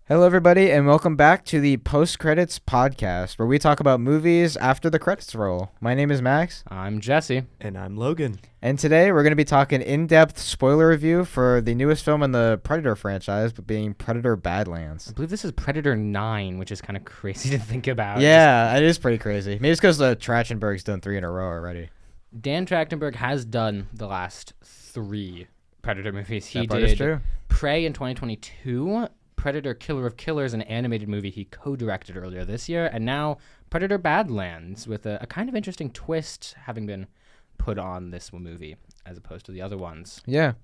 Hello, everybody, and welcome back to the Post Credits Podcast, where we talk about movies after the credits roll. My name is Max, I'm Jesse. And I'm Logan. and today we're going to be talking in-depth spoiler review for the newest film in the Predator franchise, but being Predator I Badlands. believe this is Predator 9, which is kind of crazy to think about. Yeah, it is pretty crazy. Maybe it's because the Trachtenberg's done 3 in a row already. Dan Trachtenberg has done the last 3 Predator movies. He That part is did true. Prey in 2022, Predator Killer of Killers, an animated movie he co-directed earlier this year, and now Predator Badlands with a kind of interesting twist having been put on this movie as opposed to the other ones. Yeah.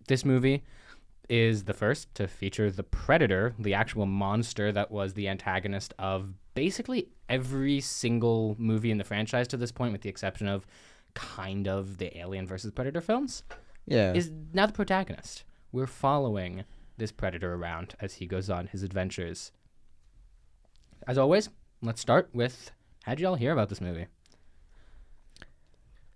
This movie is the first to feature the Predator, the actual monster that was the antagonist of basically every single movie in the franchise to this point, with the exception of kind of the Alien versus Predator films, Yeah. is now the protagonist. We're following this Predator around as he goes on his adventures. As always, let's start with, how'd y'all hear about this movie?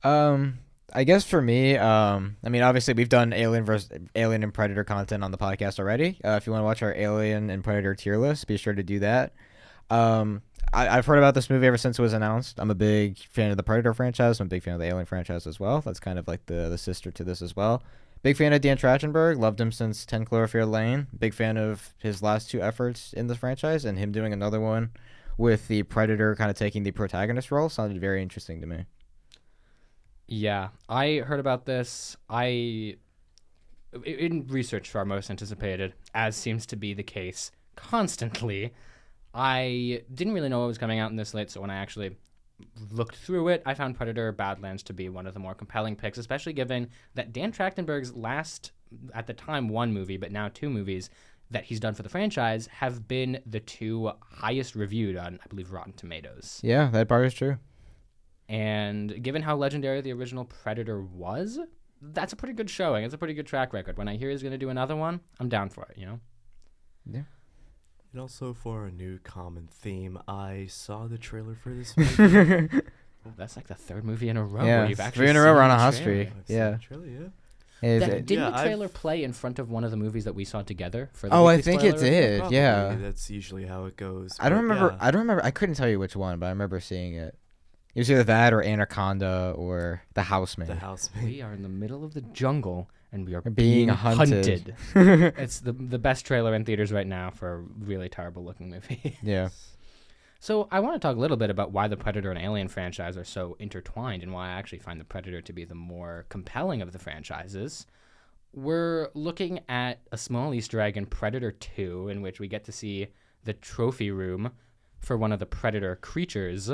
I guess for me, I mean, obviously we've done Alien and Predator content on the podcast already. If you want to watch our Alien and Predator tier list, be sure to do that. I've heard about this movie ever since it was announced. I'm a big fan of the Predator franchise. I'm a big fan of the Alien franchise as well. That's kind of like the sister to this as well. Big fan of Dan Trachtenberg. Loved him since 10 Cloverfield Lane. Big fan of his last 2 efforts in the franchise, and him doing another one with the Predator kind of taking the protagonist role sounded very interesting to me. Yeah, I heard about this. In research for our most anticipated, as seems to be the case constantly, I didn't really know it was coming out in this late, so when I actually looked through it, I found Predator Badlands to be one of the more compelling picks, especially given that Dan Trachtenberg's last, at the time, 1 movie, but now 2 movies that he's done for the franchise have been the 2 highest reviewed on, I believe, Rotten Tomatoes. Yeah, that part is true. And given how legendary the original Predator was, that's a pretty good showing. It's a pretty good track record. When I hear he's going to do another one, I'm down for it, you know? Yeah. And also for a new common theme, I saw the trailer for this movie. That's like the 3rd movie in a row Yeah, where you've actually 3 in a row, we're on seen a the hot trailer. streak. I've seen Yeah. the trailer, yeah. Didn't Yeah, the trailer play in front of one of the movies that we saw together? For the Oh, I weekly think it spoiler? did. Probably, Yeah. That's usually how it goes. I don't but remember. yeah. I don't remember. I couldn't tell you which one, but I remember seeing it. It was either that or Anaconda or The Houseman. The housemate. We are in the middle of the jungle and we are Being being hunted. hunted. It's the best trailer in theaters right now for a really terrible looking movie. Yeah. So I want to talk a little bit about why the Predator and Alien franchise are so intertwined and why I actually find the Predator to be the more compelling of the franchises. We're looking at a small Easter egg in Predator 2, in which we get to see the trophy room for one of the Predator creatures.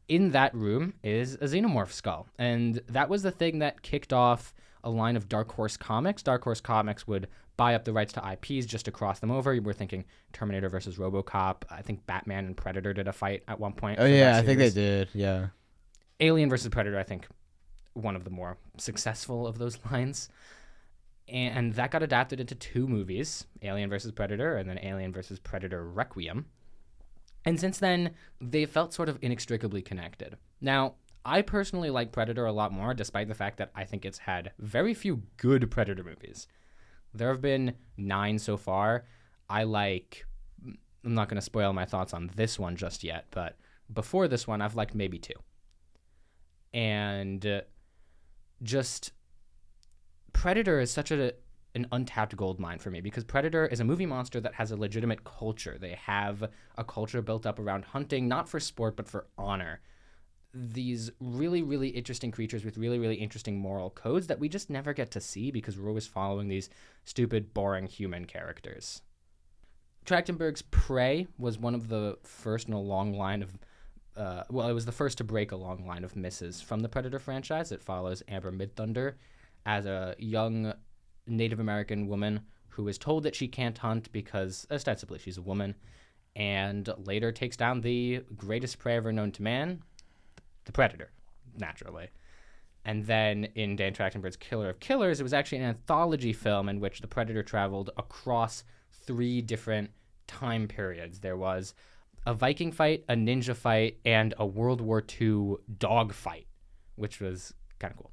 In that room is a xenomorph skull, and that was the thing that kicked off a line of Dark Horse Comics. Dark Horse Comics would buy up the rights to IPs just to cross them over. We're thinking Terminator versus RoboCop. I think Batman and Predator did a fight at one point. Oh for yeah, that I think they series. did. Yeah. Alien versus Predator, I think, one of the more successful of those lines. And that got adapted into 2 movies, Alien versus Predator and then Alien versus Predator Requiem. And since then, they felt sort of inextricably connected. Now, I personally like Predator a lot more, despite the fact that I think it's had very few good Predator movies. There have been 9 so far. I'm not going to spoil my thoughts on this one just yet, but before this one, I've liked maybe 2. And just Predator is such an untapped gold mine for me, because Predator is a movie monster that has a legitimate culture. They have a culture built up around hunting, not for sport, but for honor. These really, really interesting creatures with really, really interesting moral codes that we just never get to see because we're always following these stupid, boring human characters. Trachtenberg's Prey was one of the first in a long line of it was the first to break a long line of misses from the Predator franchise. It follows Amber Midthunder as a young Native American woman who is told that she can't hunt because ostensibly she's a woman, and later takes down the greatest prey ever known to man, the Predator, naturally. And then in Dan Trachtenberg's Killer of Killers, it was actually an anthology film in which the Predator traveled across 3 different time periods. There was a Viking fight, a ninja fight, and a World War II dog fight, which was kind of cool.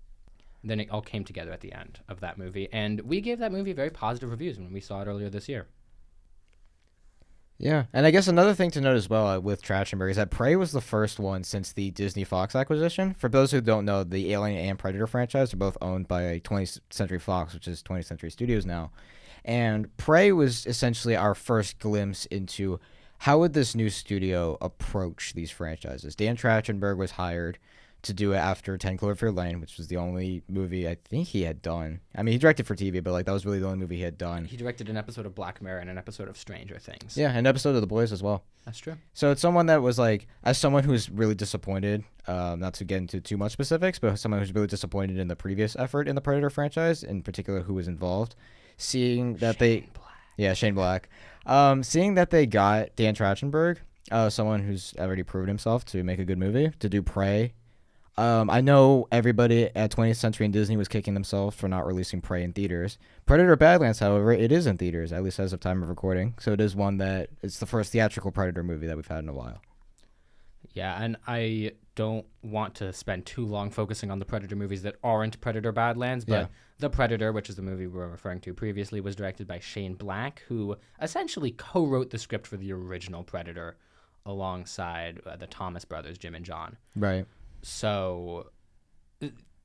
Then it all came together at the end of that movie, and we gave that movie very positive reviews when we saw it earlier this year. Yeah, and I guess another thing to note as well with Trachtenberg is that Prey was the first one since the Disney Fox acquisition. For those who don't know, the Alien and Predator franchise are both owned by 20th Century Fox, which is 20th Century Studios now. And Prey was essentially our first glimpse into how would this new studio approach these franchises. Dan Trachtenberg was hired to do it after 10 Cloverfield Lane, which was the only movie I think he had done. I mean, he directed for TV, but like that was really the only movie he had done. He directed an episode of Black Mirror and an episode of Stranger Things. Yeah, an episode of The Boys as well. That's true. So it's someone that was like, as someone who's really disappointed, not to get into too much specifics, but someone who's really disappointed in the previous effort in the Predator franchise, in particular who was involved, seeing that Shane Black, seeing that they got Dan Trachtenberg, someone who's already proven himself to make a good movie, to do Prey. I know everybody at 20th Century and Disney was kicking themselves for not releasing Prey in theaters. Predator Badlands, however, it is in theaters, at least as of time of recording. So it is one that it's the first theatrical Predator movie that we've had in a while. Yeah, and I don't want to spend too long focusing on the Predator movies that aren't Predator Badlands, but Yeah. The Predator, which is the movie we were referring to previously, was directed by Shane Black, who essentially co-wrote the script for the original Predator alongside the Thomas brothers, Jim and John. Right. So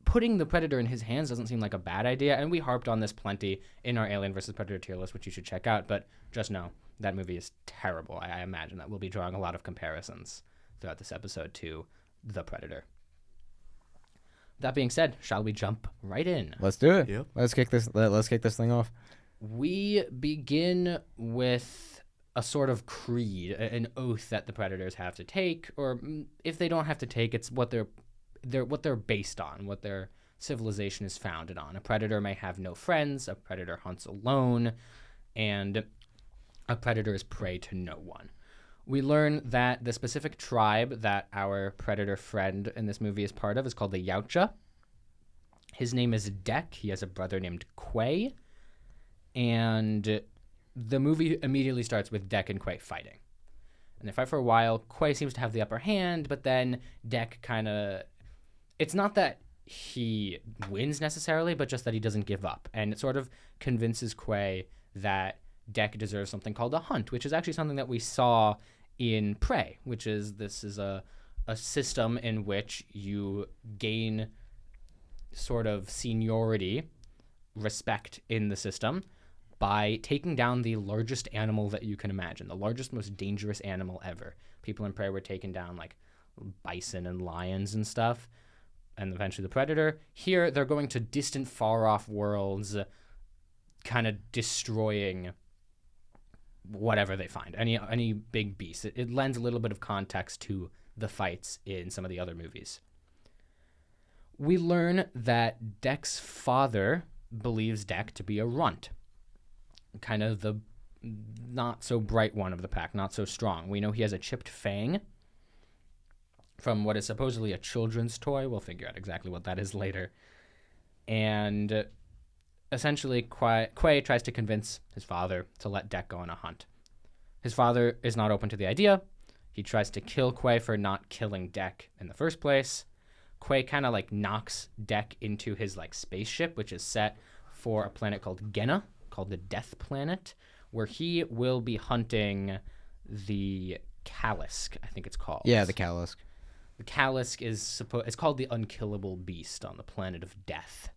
putting the Predator in his hands doesn't seem like a bad idea, and we harped on this plenty in our Alien vs. Predator tier list, which you should check out, but just know that movie is terrible. I imagine that we'll be drawing a lot of comparisons throughout this episode to The Predator. That being said, shall we jump right in? Let's do it. Yep. Let's kick this thing off. We begin with a sort of creed, an oath that the Predators have to take, or if they don't have to take, it's what they're based on, what their civilization is founded on. A predator may have no friends, a predator hunts alone, and a predator is prey to no one. We learn that the specific tribe that our predator friend in this movie is part of is called the Yautja. His name is Dek. He has a brother named Quay. And the movie immediately starts with Dek and Quay fighting. And they fight for a while. Quay seems to have the upper hand, but then Dek kind of... It's not that he wins necessarily, but just that he doesn't give up. And it sort of convinces Quay that Dek deserves something called a hunt, which is actually something that we saw in Prey, which is this is a system in which you gain sort of seniority, respect in the system by taking down the largest animal that you can imagine, the largest, most dangerous animal ever. People in Prey were taking down like bison and lions and stuff, and eventually the predator. Here, they're going to distant, far-off worlds, kind of destroying whatever they find, any big beast. It lends a little bit of context to the fights in some of the other movies. We learn that Dek's father believes Dek to be a runt, kind of the not so bright one of the pack, not so strong. We know he has a chipped fang from what is supposedly a children's toy. We'll figure out exactly what that is later. And essentially, Quay tries to convince his father to let Dek go on a hunt. His father is not open to the idea. He tries to kill Quay for not killing Dek in the first place. Quay kind of like knocks Dek into his like spaceship, which is set for a planet called Genna, called the Death Planet, where he will be hunting the Kalisk, I think it's called. Yeah, the Kalisk. The Kalisk it's called the unkillable beast on the planet of death.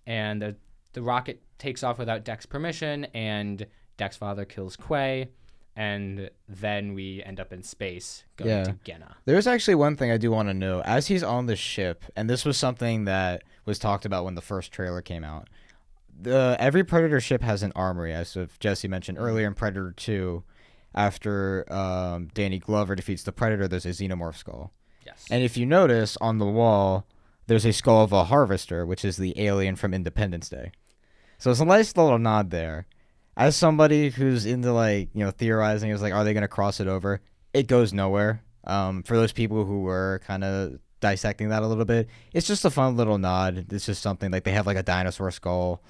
And the rocket takes off without Dek's permission, and Dek's father kills Quay, and then we end up in space going to Genna. There's actually one thing I do want to know. As he's on the ship, and this was something that was talked about when the first trailer came out, every Predator ship has an armory, as Jesse mentioned earlier in Predator 2. After Danny Glover defeats the Predator, there's a xenomorph skull. Yes. And if you notice on the wall, there's a skull of a harvester, which is the alien from Independence Day. So it's a nice little nod there. As somebody who's into theorizing, is like, are they going to cross it over? It goes nowhere. For those people who were kind of dissecting that a little bit, it's just a fun little nod. It's just something like they have like a dinosaur skull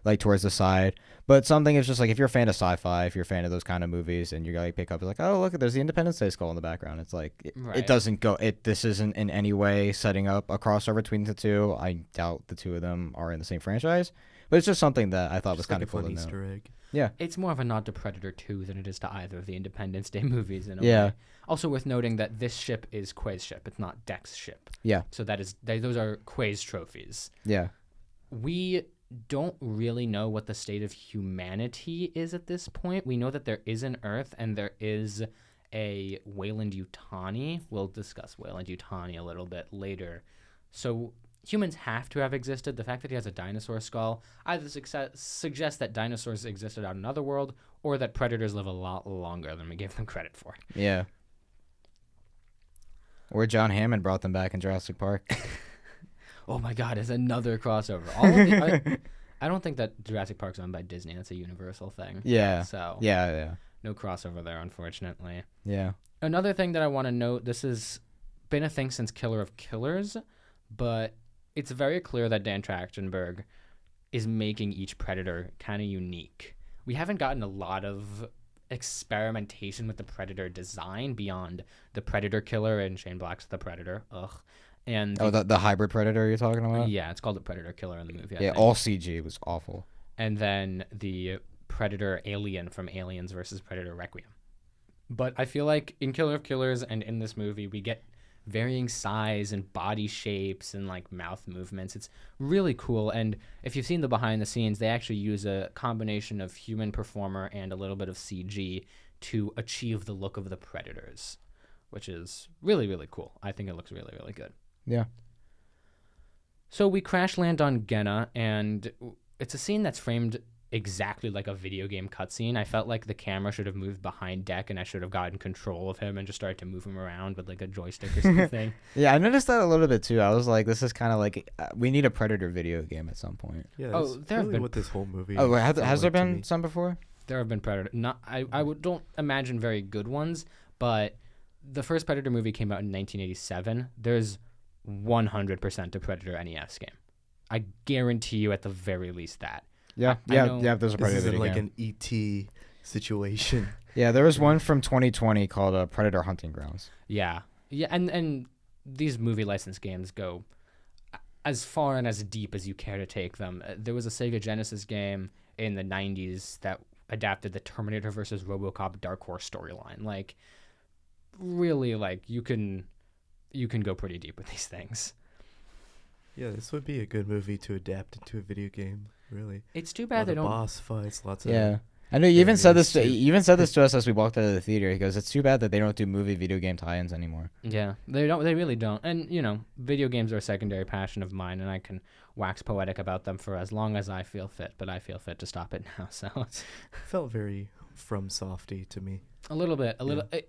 like towards the side, but something is just like, if you're a fan of sci-fi, if you're a fan of those kind of movies, and you like pick up, it's like, oh look, there's the Independence Day skull in the background. It's like it doesn't go. This isn't in any way setting up a crossover between the two. I doubt the two of them are in the same franchise, but it's just something that I thought was kind of cool to know. Easter egg. Yeah. It's more of a nod to Predator 2 than it is to either of the Independence Day movies in a Yeah. way. Also worth noting that this ship is Quay's ship. It's not Deck's ship. Yeah. So those are Quay's trophies. Yeah. We don't really know what the state of humanity is at this point. We know that there is an Earth and there is a Weyland-Yutani. We'll discuss Weyland-Yutani a little bit later. So humans have to have existed. The fact that he has a dinosaur skull either suggests that dinosaurs existed out in another world or that predators live a lot longer than we give them credit for. Yeah. Or John Hammond brought them back in Jurassic Park. Oh my God, it's another crossover. All of I don't think that Jurassic Park's owned by Disney. That's a Universal thing. Yeah. So Yeah. no crossover there, unfortunately. Yeah. Another thing that I want to note, this has been a thing since Killer of Killers, but it's very clear that Dan Trachtenberg is making each Predator kind of unique. We haven't gotten a lot of experimentation with the Predator design beyond the Predator Killer and Shane Black's The Predator. Ugh. And the hybrid Predator you're talking about? yeah, it's called the Predator Killer in the movie. I Yeah, think. all CG was awful. And then the Predator Alien from Aliens versus Predator Requiem. But I feel like in Killer of Killers and in this movie, we get varying size and body shapes and like mouth movements. It's really cool. And if you've seen the behind the scenes, they actually use a combination of human performer and a little bit of CG to achieve the look of the Predators, which is really, really cool. I think it looks really, really good. Yeah. So we crash land on Genna, and it's a scene that's framed exactly like a video game cutscene. I felt like the camera should have moved behind Deck, and I should have gotten control of him and just started to move him around with like a joystick or something. Yeah, I noticed that a little bit too. I was like, this is kind of like we need a Predator video game at some point. Yeah, Oh, that's there have really been what this whole movie. Oh, has felt there like to been me. some before? There have been Predator. Don't imagine very good ones, but the first Predator movie came out in 1987. There's 100% a Predator NES game. I guarantee you at the very least that. Yeah, I know there's a This Predator isn't video like game. an ET situation. Yeah, there was one from 2020 called Predator Hunting Grounds. Yeah, and these movie license games go as far and as deep as you care to take them. There was a Sega Genesis game in the 90s that adapted the Terminator versus RoboCop Dark Horse storyline. Like, really, like you can go pretty deep with these things. Yeah, this would be a good movie to adapt into a video game. Really. It's too A bad lot they of don't. boss fights, lots of. Yeah. I know you even said this. Various You too. even said this to us as we walked out of the theater. He goes, "It's too bad that they don't do movie video game tie-ins anymore." Yeah, they don't. They really don't. And video games are a secondary passion of mine, and I can wax poetic about them for as long as I feel fit. But I feel fit to stop it now. So Felt very From Softy to me. a little,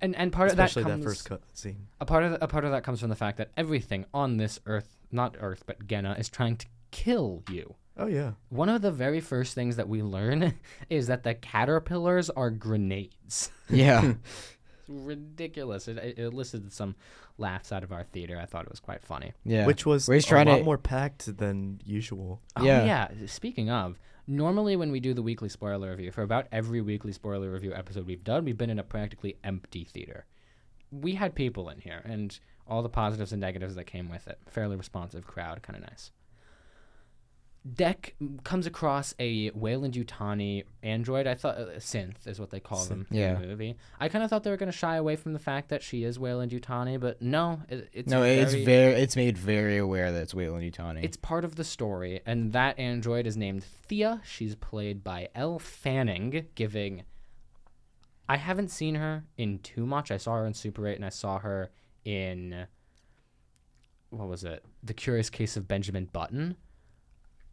and part of that Especially comes. that first cut scene. A part of that comes from the fact that everything on this Earth, not Earth, but Genna, is trying to kill you. Oh yeah. One of the very first things that we learn is that the caterpillars are grenades. Yeah. It's ridiculous. It elicited some laughs out of our theater. I thought it was quite funny. Yeah. Which was Where he's a trying lot to- more packed than usual. Yeah. Oh, yeah. Speaking of, normally when we do the weekly spoiler review, for about every weekly spoiler review episode we've done, we've been in a practically empty theater. We had people in here, and all the positives and negatives that came with it. Fairly responsive crowd, kind of nice. Deck comes across a Weyland-Yutani android. I thought synth is what they call them Yeah. in the movie. I kind of thought they were going to shy away from the fact that she is Weyland-Yutani, but no, it's it's made very aware that it's Weyland-Yutani. it's part of the story, and that android is named Thea. She's played by Elle Fanning, giving... I haven't seen her in too much. I saw her in Super 8, and I saw her in... What was it? The Curious Case of Benjamin Button.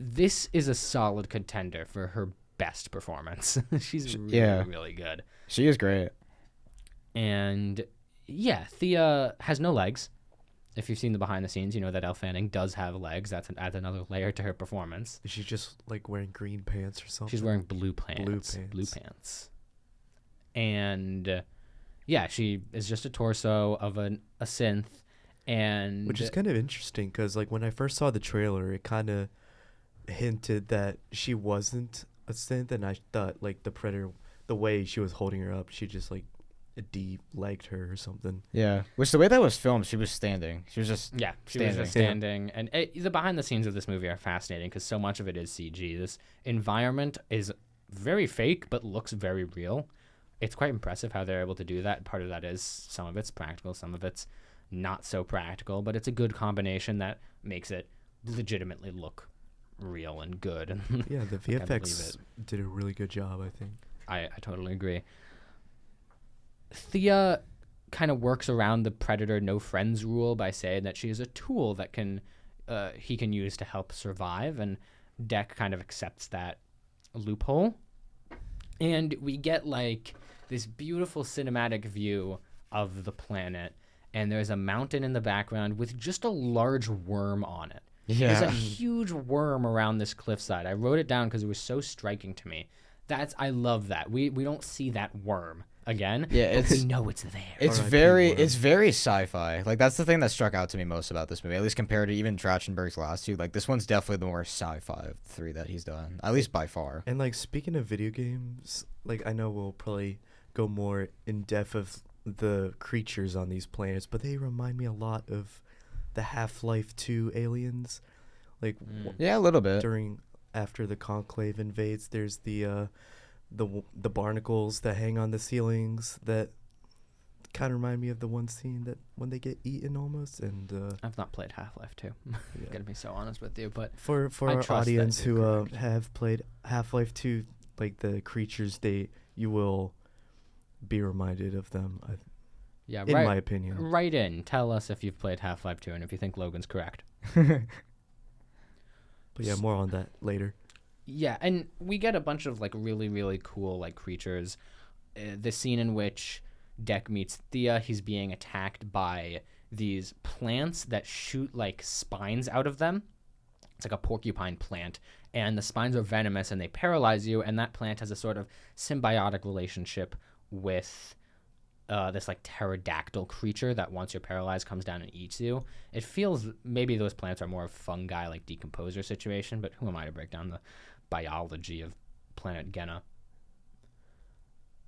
This is a solid contender for her best performance. She's really, yeah. really good. She is great. And, yeah, Thea has no legs. If you've seen the behind the scenes, you know that Elle Fanning does have legs. That adds another layer to her performance. Is she just like wearing green pants or something? She's wearing blue pants. Blue pants. And, yeah, she is just a torso of a synth. And Which is kind of interesting because like when I first saw the trailer, it kind of hinted that she wasn't a synth, and I thought like the Predator, the way she was holding her up, she just like de-legged her or something. Yeah. Which the way that was filmed, she was standing. She was just yeah, she standing. was just standing. And the behind the scenes of this movie are fascinating because so much of it is CG. This environment is very fake, but looks very real. It's quite impressive how they're able to do that. Part of that is some of it's practical, some of it's not so practical, but it's a good combination that makes it legitimately look real and good. Yeah, the I can't believe VFX did a really good job, I think. I totally agree. Thea kind of works around the predator no friends rule by saying that she is a tool that he can use to help survive, and Deck kind of accepts that loophole. And we get like this beautiful cinematic view of the planet, and there's a mountain in the background with just a large worm on it. There's a huge worm around this cliffside. I wrote it down because it was so striking to me. I love that. We don't see that worm again. Yeah, but we know it's there. It's R.I.P. very worm. it's very sci-fi. Like that's the thing that struck out to me most about this movie, at least compared to even Trachtenberg's last two. Like this one's definitely the more sci-fi of the three that he's done, at least by far. And like speaking of video games, like I know we'll probably go more in depth of the creatures on these planets, but they remind me a lot of the Half-Life 2 aliens. Like Yeah, a little bit. after the Conclave invades, there's the barnacles that hang on the ceilings that kind of remind me of the one scene that when they get eaten almost. And I've not played Half-Life 2. I'm yeah. gonna be so honest with you, but for I our trust that audience you're who correct. have played Half-Life 2, like the creatures, you will be reminded of them, yeah, in my opinion. Write in. Tell us if you've played Half-Life 2 and if you think Logan's correct. But yeah, more on that later. Yeah, and we get a bunch of like really, really cool like creatures. The scene in which Deck meets Thea, he's being attacked by these plants that shoot like spines out of them. It's like a porcupine plant, and the spines are venomous and they paralyze you, and that plant has a sort of symbiotic relationship with this like pterodactyl creature that once you're paralyzed comes down and eats you. It feels maybe those plants are more of fungi, like decomposer situation, but who am I to break down the biology of planet Genna?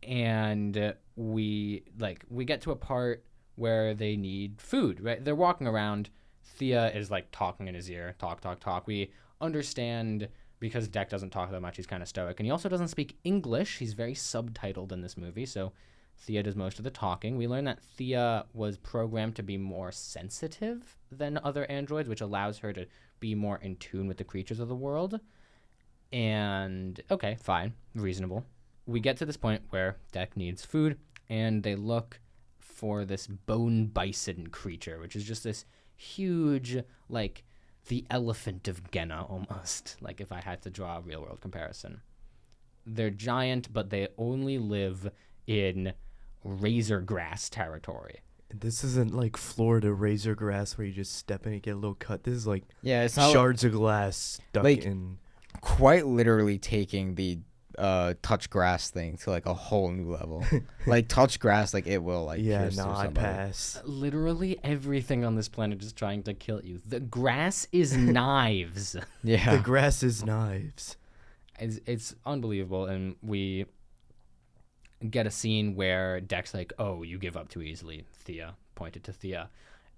And we get to a part where they need food, right? They're walking around. Thea is like talking in his ear, talk. We understand because Deck doesn't talk that much. He's kind of stoic, and he also doesn't speak English. He's very subtitled in this movie, so Thea does most of the talking. We learn that Thea was programmed to be more sensitive than other androids, which allows her to be more in tune with the creatures of the world. And okay, fine, reasonable. We get to this point where Deck needs food, and they look for this bone bison creature, which is just this huge, like the elephant of Genna almost, like if I had to draw a real world comparison. They're giant, but they only live in razor grass territory. This isn't like Florida razor grass where you just step in and get a little cut. This is like It's not shards of glass stuck like- in. quite literally taking the touch grass thing to like a whole new level. Like touch grass, like it will like Yeah, pierce no, through I somebody. pass. Literally everything on this planet is trying to kill you. The grass is knives. Yeah. The grass is knives. It's unbelievable, and we get a scene where Deck's like, "Oh, you give up too easily." Thea pointed to Thea,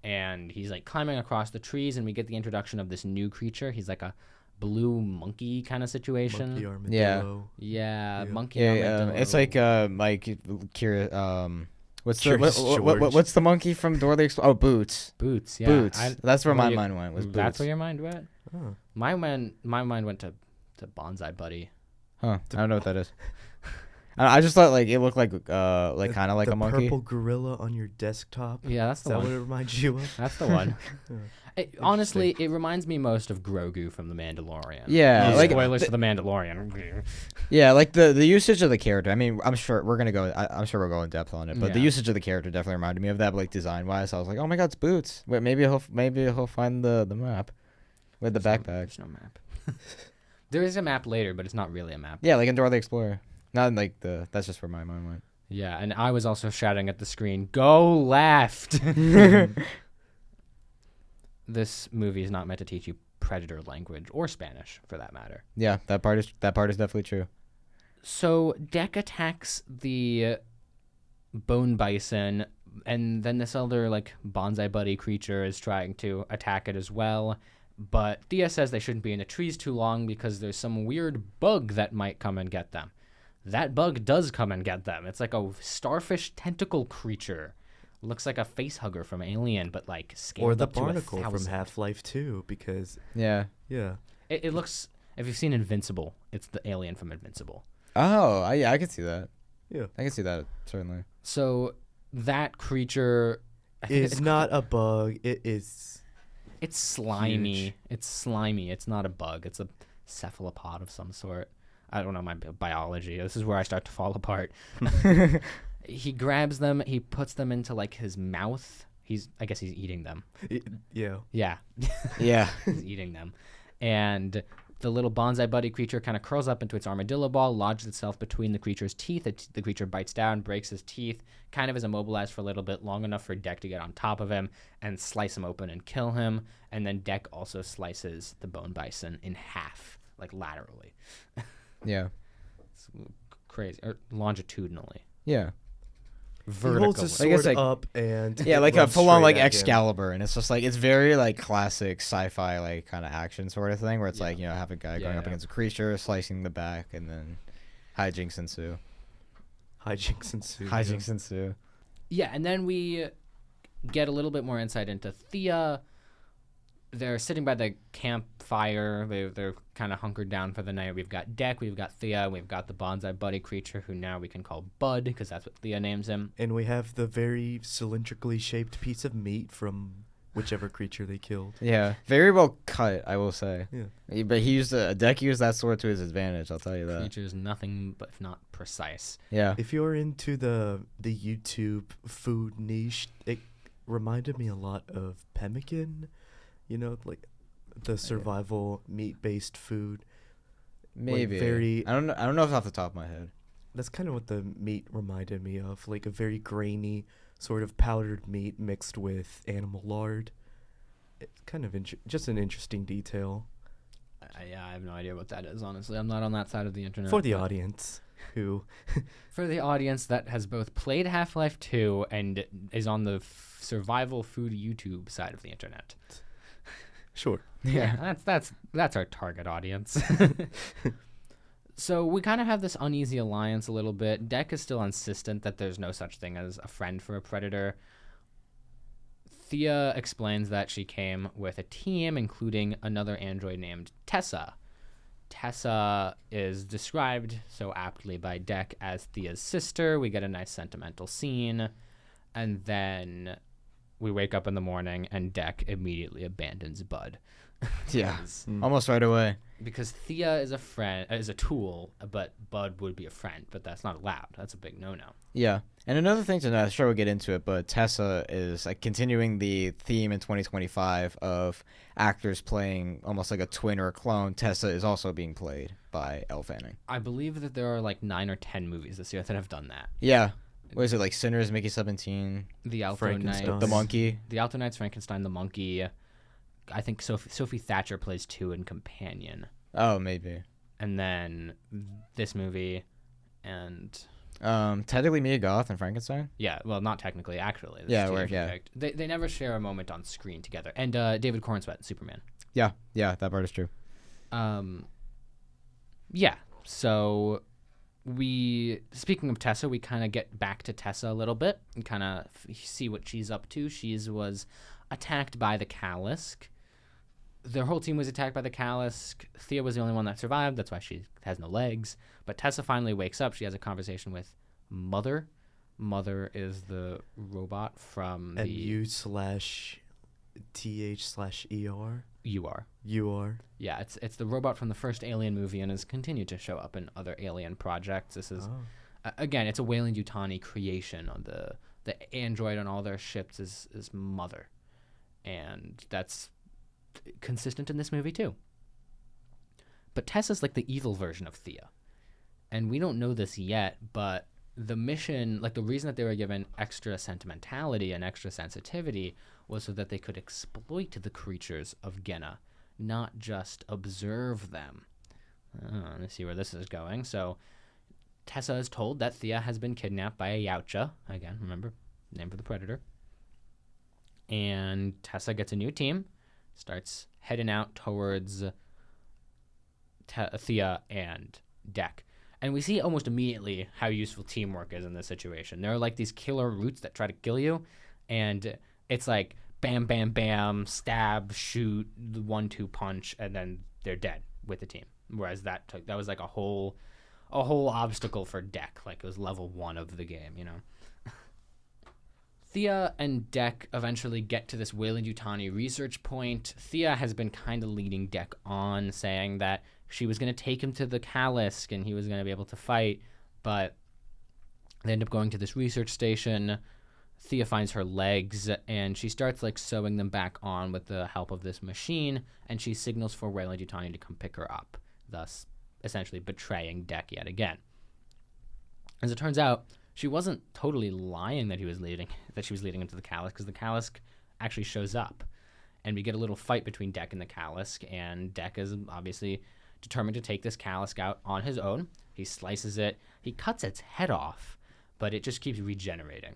and he's like climbing across the trees, and we get the introduction of this new creature. He's like a blue monkey kind of situation. Monkey armadillo. Yeah, Yeah. monkey Yeah, armadillo. it's like curious. What's the Curious George. what's the monkey from Dora the Explorer? Oh, Boots. Boots. Yeah, Boots. That's where my you- mind went. Was Boots. That's where your mind went. Oh. My mind went to Bonsai Buddy. Huh? I don't know what that is. I just thought like it looked like kind of like the a monkey. purple gorilla on your desktop. Yeah, that's Is the that one. what it reminds you of? That's the one. Yeah. Honestly, it reminds me most of Grogu from The Mandalorian. Yeah, like spoilers for The Mandalorian. yeah, like the usage of the character. I mean, I'm sure we're gonna go. I'm sure we'll go in depth on it. But the Yeah. usage of the character definitely reminded me of that. But like design wise, I was like, oh my god, it's Boots. Wait, maybe he'll find the map with the backpack. There's no map. There is a map later, but it's not really a map. Yeah, like in Dora the Explorer. Not like that's just where my mind went. Yeah, and I was also shouting at the screen, "Go left!" This movie is not meant to teach you Predator language or Spanish, for that matter. Yeah, that part is definitely true. So Deck attacks the bone bison, and then this other like bonsai buddy creature is trying to attack it as well. But Thea says they shouldn't be in the trees too long because there's some weird bug that might come and get them. That bug does come and get them. It's like a starfish tentacle creature. Looks like a face hugger from Alien, but like scaled Or the up to barnacle from 1,000. Half-Life 2, because Yeah. yeah, It looks. If you've seen Invincible, it's the alien from Invincible. Oh, I could see that. yeah, I can see that certainly. So that creature I think it's not a bug. It is. It's slimy. huge. It's slimy. It's not a bug. It's a cephalopod of some sort. I don't know my biology. This is where I start to fall apart. He grabs them. He puts them into like his mouth. I guess he's eating them. Yeah. Yeah, Yeah. he's eating them. And the little bonsai buddy creature kind of curls up into its armadillo ball, lodges itself between the creature's teeth. The creature bites down, breaks his teeth, kind of is immobilized for a little bit, long enough for Deck to get on top of him and slice him open and kill him. And then Deck also slices the bone bison in half, like laterally. Yeah. It's crazy. Or longitudinally. Yeah. He Vertically. holds his I guess, sword like- up and Yeah, it like a runs full on straight like at him. Excalibur, and it's just like it's very like classic sci-fi like kind of action sort of thing, where it's Yeah. like have a guy going up Yeah. against a creature, slicing the back, and then hijinks ensue. Hijinks ensue. Hijinks ensue. Yeah, and then we get a little bit more insight into Thea. They're sitting by the campfire. They're kind of hunkered down for the night. We've got Deck, we've got Thea, we've got the bonsai buddy creature, who now we can call Bud, because that's what Thea names him. And we have the very cylindrically shaped piece of meat from whichever creature they killed. Yeah, very well cut, I will say. Yeah. But he used a Deck used that sword to his advantage. I'll tell you that. Creature's nothing but if not precise. Yeah. If you're into the YouTube food niche, it reminded me a lot of pemmican. Like the survival meat-based food. Maybe. very- I don't know. I don't know if it's off the top of my head. That's kind of what the meat reminded me of, like a very grainy sort of powdered meat mixed with animal lard. It's kind of just an interesting detail Yeah, I have no idea what that is, honestly. I'm not on that side of the internet. for the but audience who For the audience that has both played Half-Life 2 and is on the survival food YouTube side of the internet. sure. Yeah, that's our target audience. So we kind of have this uneasy alliance a little bit. Deck is still insistent that there's no such thing as a friend for a predator. Thea explains that she came with a team, including another android named Tessa. Tessa is described so aptly by Deck as Thea's sister. We get a nice sentimental scene, and then we wake up in the morning and Deck immediately abandons Bud. Yeah. Because- Almost right away. because Thea is a tool, but Bud would be a friend, but that's not allowed. That's a big no-no. Yeah. And another thing to know, I'm sure we'll get into it, but Tessa is like continuing the theme in 2025 of actors playing almost like a twin or a clone. Tessa is also being played by Elle Fanning. I believe that there are like 9 or 10 movies this year that have done that. Yeah. What is it, like Sinners, Mickey 17, The Alto Frankenstein. Knights, The Monkey? The Alto Knights, Frankenstein, The Monkey. I think Sophie Thatcher plays 2 in Companion. Oh, maybe. And then this movie and... Technically Mia Goth and Frankenstein? Yeah, well, not technically, actually. This Yeah, is we're- THC yeah. picked. They never share a moment on screen together. And David Cornsweet, Superman. Yeah, that part is true. Yeah, so speaking of Tessa, we kind of get back to Tessa a little bit and kind of see what she's up to. She was attacked by the Callisk. Their whole team was attacked by the Callisk. Thea was the only one that survived. That's why she has no legs. But Tessa finally wakes up. She has a conversation with Mother. Mother is the robot from the... MU/TH/ER. You are. You are. Yeah, it's the robot from the first Alien movie and has continued to show up in other Alien projects. This is... again, it's a Weyland-Yutani creation. On the android on all their ships is Mother. And that's consistent in this movie too. But Tessa's like the evil version of Thea. And we don't know this yet, but the mission, like the reason that they were given extra sentimentality and extra sensitivity was so that they could exploit the creatures of Genna, not just observe them. Let's see where this is going. So Tessa is told that Thea has been kidnapped by a Yautja. Again, remember, name for the predator. And Tessa gets a new team. starts heading out towards Thea and Deck. And we see almost immediately how useful teamwork is in this situation. There are like these killer roots that try to kill you, and it's like bam, bam, bam, stab, shoot, the 1-2 punch, and then they're dead with the team. Whereas that was like a whole obstacle for Deck. Like it was level 1 of the game, you know. Thea and Deck eventually get to this Weyland-Yutani research point. Thea has been kind of leading Deck on, saying that she was going to take him to the Kalisk and he was going to be able to fight, but they end up going to this research station. Thea finds her legs, and she starts like sewing them back on with the help of this machine, and she signals for Weyland-Yutani to come pick her up, thus essentially betraying Deck yet again. As it turns out, she wasn't totally lying that she was leading him to the Kalisk, because the Kalisk actually shows up, and we get a little fight between Deck and the Kalisk, and Deck is obviously determined to take this Kalisk out on his own. He slices it, he cuts its head off, but it just keeps regenerating.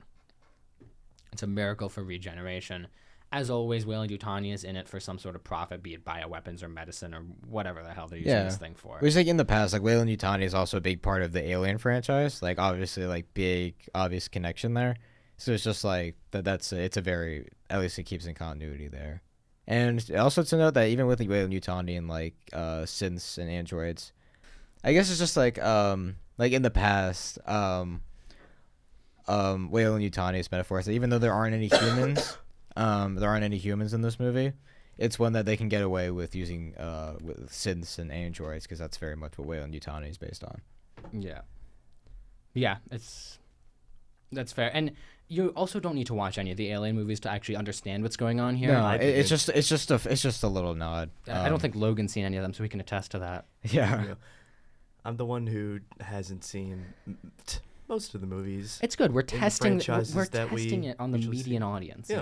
It's a miracle for regeneration. As always, Weyland-Yutani is in it for some sort of profit, be it bioweapons or medicine or whatever the hell they're using this thing for. It was like in the past, like Weyland-Yutani is also a big part of the Alien franchise. Like obviously, like big obvious connection there. So it's just like it's a very, at least it keeps in continuity there. And also to note that even with like Weyland-Yutani and like synths and androids, I guess it's just like in the past, Weyland-Yutani's metaphor is that even though there aren't any humans, in this movie, it's one that they can get away with using with synths and androids, because that's very much what Weyland-Yutani is based on. Yeah, that's fair. And you also don't need to watch any of the Alien movies to actually understand what's going on here. No, it's just a little nod. I don't think Logan's seen any of them, so he can attest to that. Yeah. I'm the one who hasn't seen most of the movies. It's good. We're testing it on the usually median audience, Yeah. you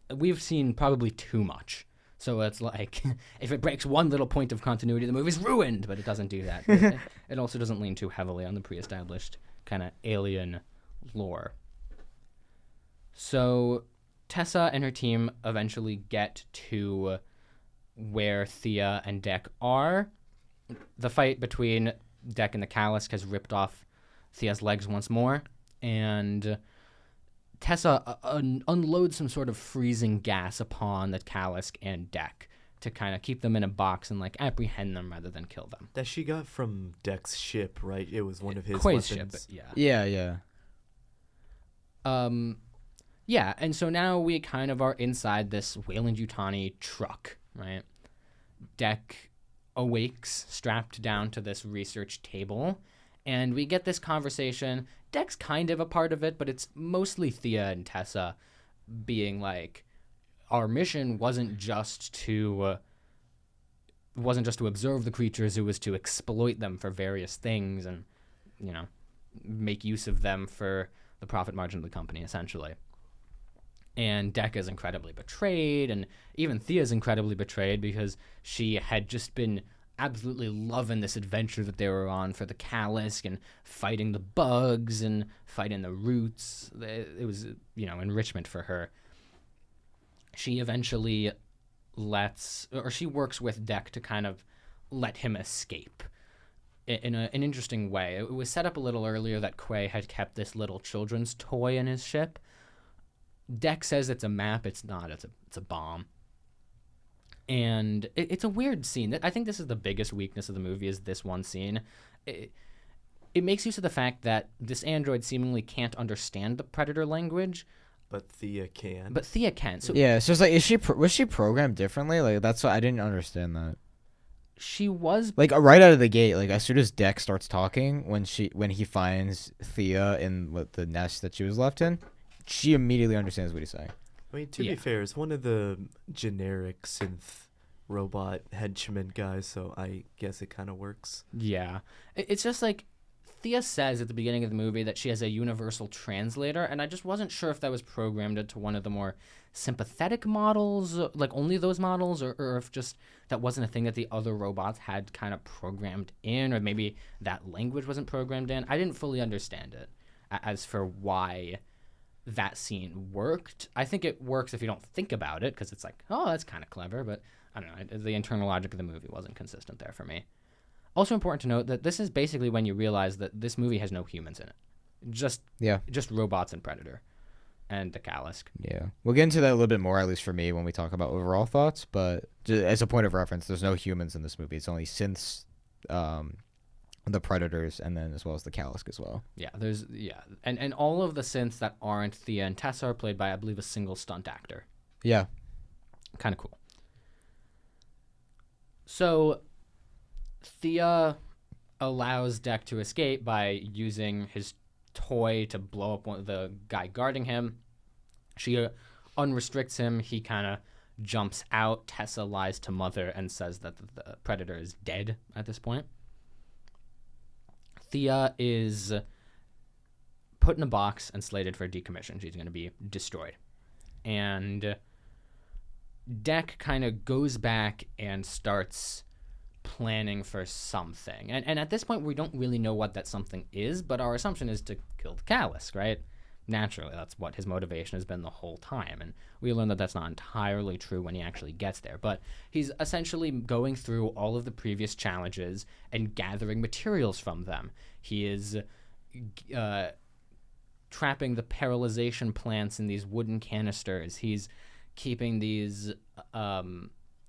know. We've seen probably too much. So it's like, if it breaks one little point of continuity, the movie's ruined, but it doesn't do that. It also doesn't lean too heavily on the pre-established kind of alien lore. So Tessa and her team eventually get to where Thea and Deck are. The fight between Deck and the Kalisk has ripped off Thea's legs once more, and Tessa unloads some sort of freezing gas upon the Kalisk and Deck to kind of keep them in a box and like apprehend them rather than kill them. That she got from Deck's ship, right? It was one of his Quay's weapons. ship, Yeah. Yeah, and so now we kind of are inside this Weyland-Yutani truck, right? Deck awakes, strapped down to this research table, and we get this conversation. Deck's kind of a part of it, but it's mostly Thea and Tessa being like, our mission wasn't just to observe the creatures, it was to exploit them for various things and, you know, make use of them for the profit margin of the company, essentially. And Deck is incredibly betrayed, and even Thea's incredibly betrayed because she had just been absolutely loving this adventure that they were on for the Kalisk and fighting the bugs and fighting the roots. It was, you know, enrichment for her. She eventually she works with Deck to kind of let him escape in an interesting way. It was set up a little earlier that Quay had kept this little children's toy in his ship. Deck says it's a map. It's not. It's a bomb. And it's a weird scene. I think this is the biggest weakness of the movie, is this one scene. It makes use of the fact that this android seemingly can't understand the Predator language. But Thea can. So Yeah, it's just like, was she programmed differently? Like, that's what I didn't understand that. She was Like right out of the gate, like as soon as Deck starts talking, when he finds Thea in the nest that she was left in, she immediately understands what he's saying. I mean, to be fair, it's one of the generic synth robot henchman guys, so I guess it kind of works. Yeah. It's just like Thea says at the beginning of the movie that she has a universal translator, and I just wasn't sure if that was programmed into one of the more sympathetic models, like only those models, or if just that wasn't a thing that the other robots had kind of programmed in, or maybe that language wasn't programmed in. I didn't fully understand it as for why that scene worked. I think it works if you don't think about it, because it's like, oh, that's kind of clever, but I don't know. The internal logic of the movie wasn't consistent there for me. Also important to note that this is basically when you realize that this movie has no humans in it. Just robots and Predator and the Callisk. Yeah. We'll get into that a little bit more, at least for me, when we talk about overall thoughts. But as a point of reference, there's no humans in this movie. It's only synths, the Predators, and then as well as the Callisk as well. Yeah, and all of the synths that aren't Thea and Tessa are played by, I believe, a single stunt actor. Yeah. Kind of cool. So Thea allows Deck to escape by using his toy to blow up the guy guarding him. She unrestricts him. He kind of jumps out. Tessa lies to Mother and says that the Predator is dead at this point. Thea is put in a box and slated for decommission. She's going to be destroyed. And Deck kind of goes back and starts planning for something. And at this point, we don't really know what that something is, but our assumption is to kill the Callisk, right? Naturally, that's what his motivation has been the whole time. And we learn that that's not entirely true when he actually gets there. But he's essentially going through all of the previous challenges and gathering materials from them. He is trapping the paralyzation plants in these wooden canisters. He's keeping these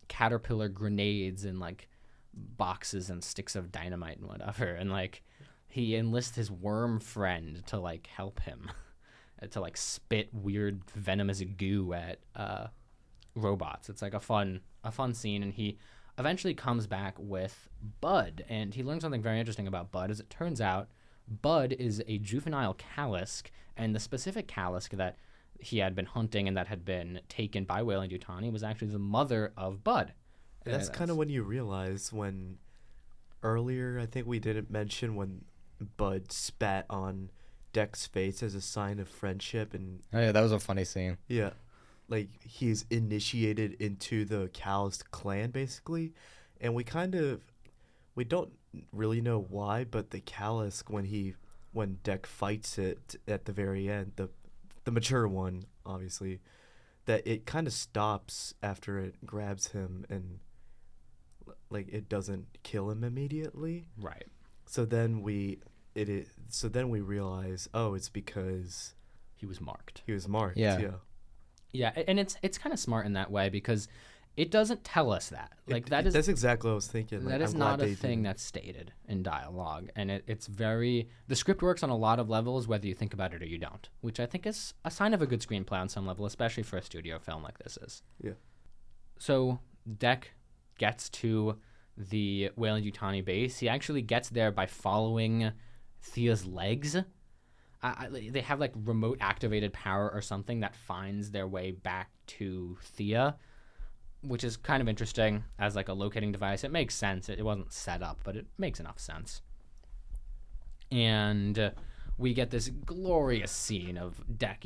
caterpillar grenades in like boxes and sticks of dynamite and whatever. And like he enlists his worm friend to like help him. To like spit weird venomous goo at robots. It's like a fun scene, and he eventually comes back with Bud, and he learns something very interesting about Bud. As it turns out, Bud is a juvenile Callisk, and the specific Callisk that he had been hunting and that had been taken by Weyland-Yutani was actually the mother of Bud. That's kind of when you realize when earlier I think we didn't mention when Bud spat on Deck's face as a sign of friendship, and oh yeah, that was a funny scene. Yeah, like he's initiated into the Callisk clan basically, and we don't really know why, but the Callisk when Deck fights it at the very end, the mature one obviously, that it kind of stops after it grabs him and like it doesn't kill him immediately. Right. So then we realize, oh, it's because he was marked. Yeah. Yeah, and it's kind of smart in that way because it doesn't tell us that. That's exactly what I was thinking. That is not a thing that's stated in dialogue, and it's very the script works on a lot of levels, whether you think about it or you don't, which I think is a sign of a good screenplay on some level, especially for a studio film like this is. Yeah. So Deck gets to the Weyland-Yutani base. He actually gets there by following Thea's legs. They have like remote activated power or something that finds their way back to Thea, which is kind of interesting as like a locating device. It makes sense. It wasn't set up, but it makes enough sense. And we get this glorious scene of Deck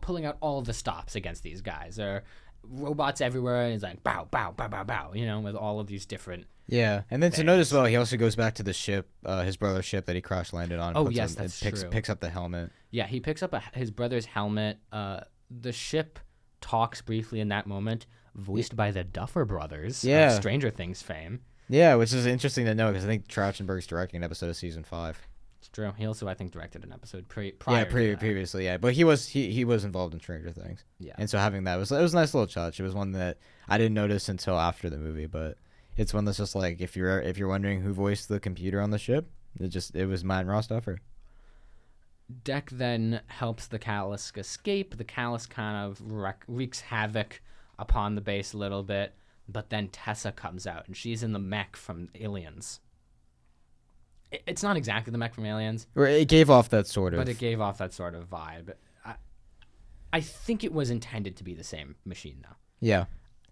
pulling out all of the stops against these guys. There are robots everywhere, and he's like bow, bow, bow, bow, bow, with all of these different. Yeah, and then to note as well, he also goes back to the ship, his brother's ship that he crash landed on. Oh yes, that's true. Picks up the helmet. Yeah, he picks up his brother's helmet. The ship talks briefly in that moment, voiced by the Duffer Brothers of Stranger Things fame. Yeah, which is interesting to know because I think Trauschenberg's directing an episode of season 5. It's true. He also, I think, directed an episode previously. Yeah, but he was involved in Stranger Things. Yeah, and so having that was a nice little touch. It was one that I didn't notice until after the movie, but it's one that's just like if you're wondering who voiced the computer on the ship, it was Matt and Ross Duffer. Deck then helps the Callisk escape. The Callisk kind of wreaks havoc upon the base a little bit, but then Tessa comes out, and she's in the mech from Aliens. It's not exactly the mech from Aliens. It gave off that sort of. But it gave off that sort of vibe. I think it was intended to be the same machine, though. Yeah.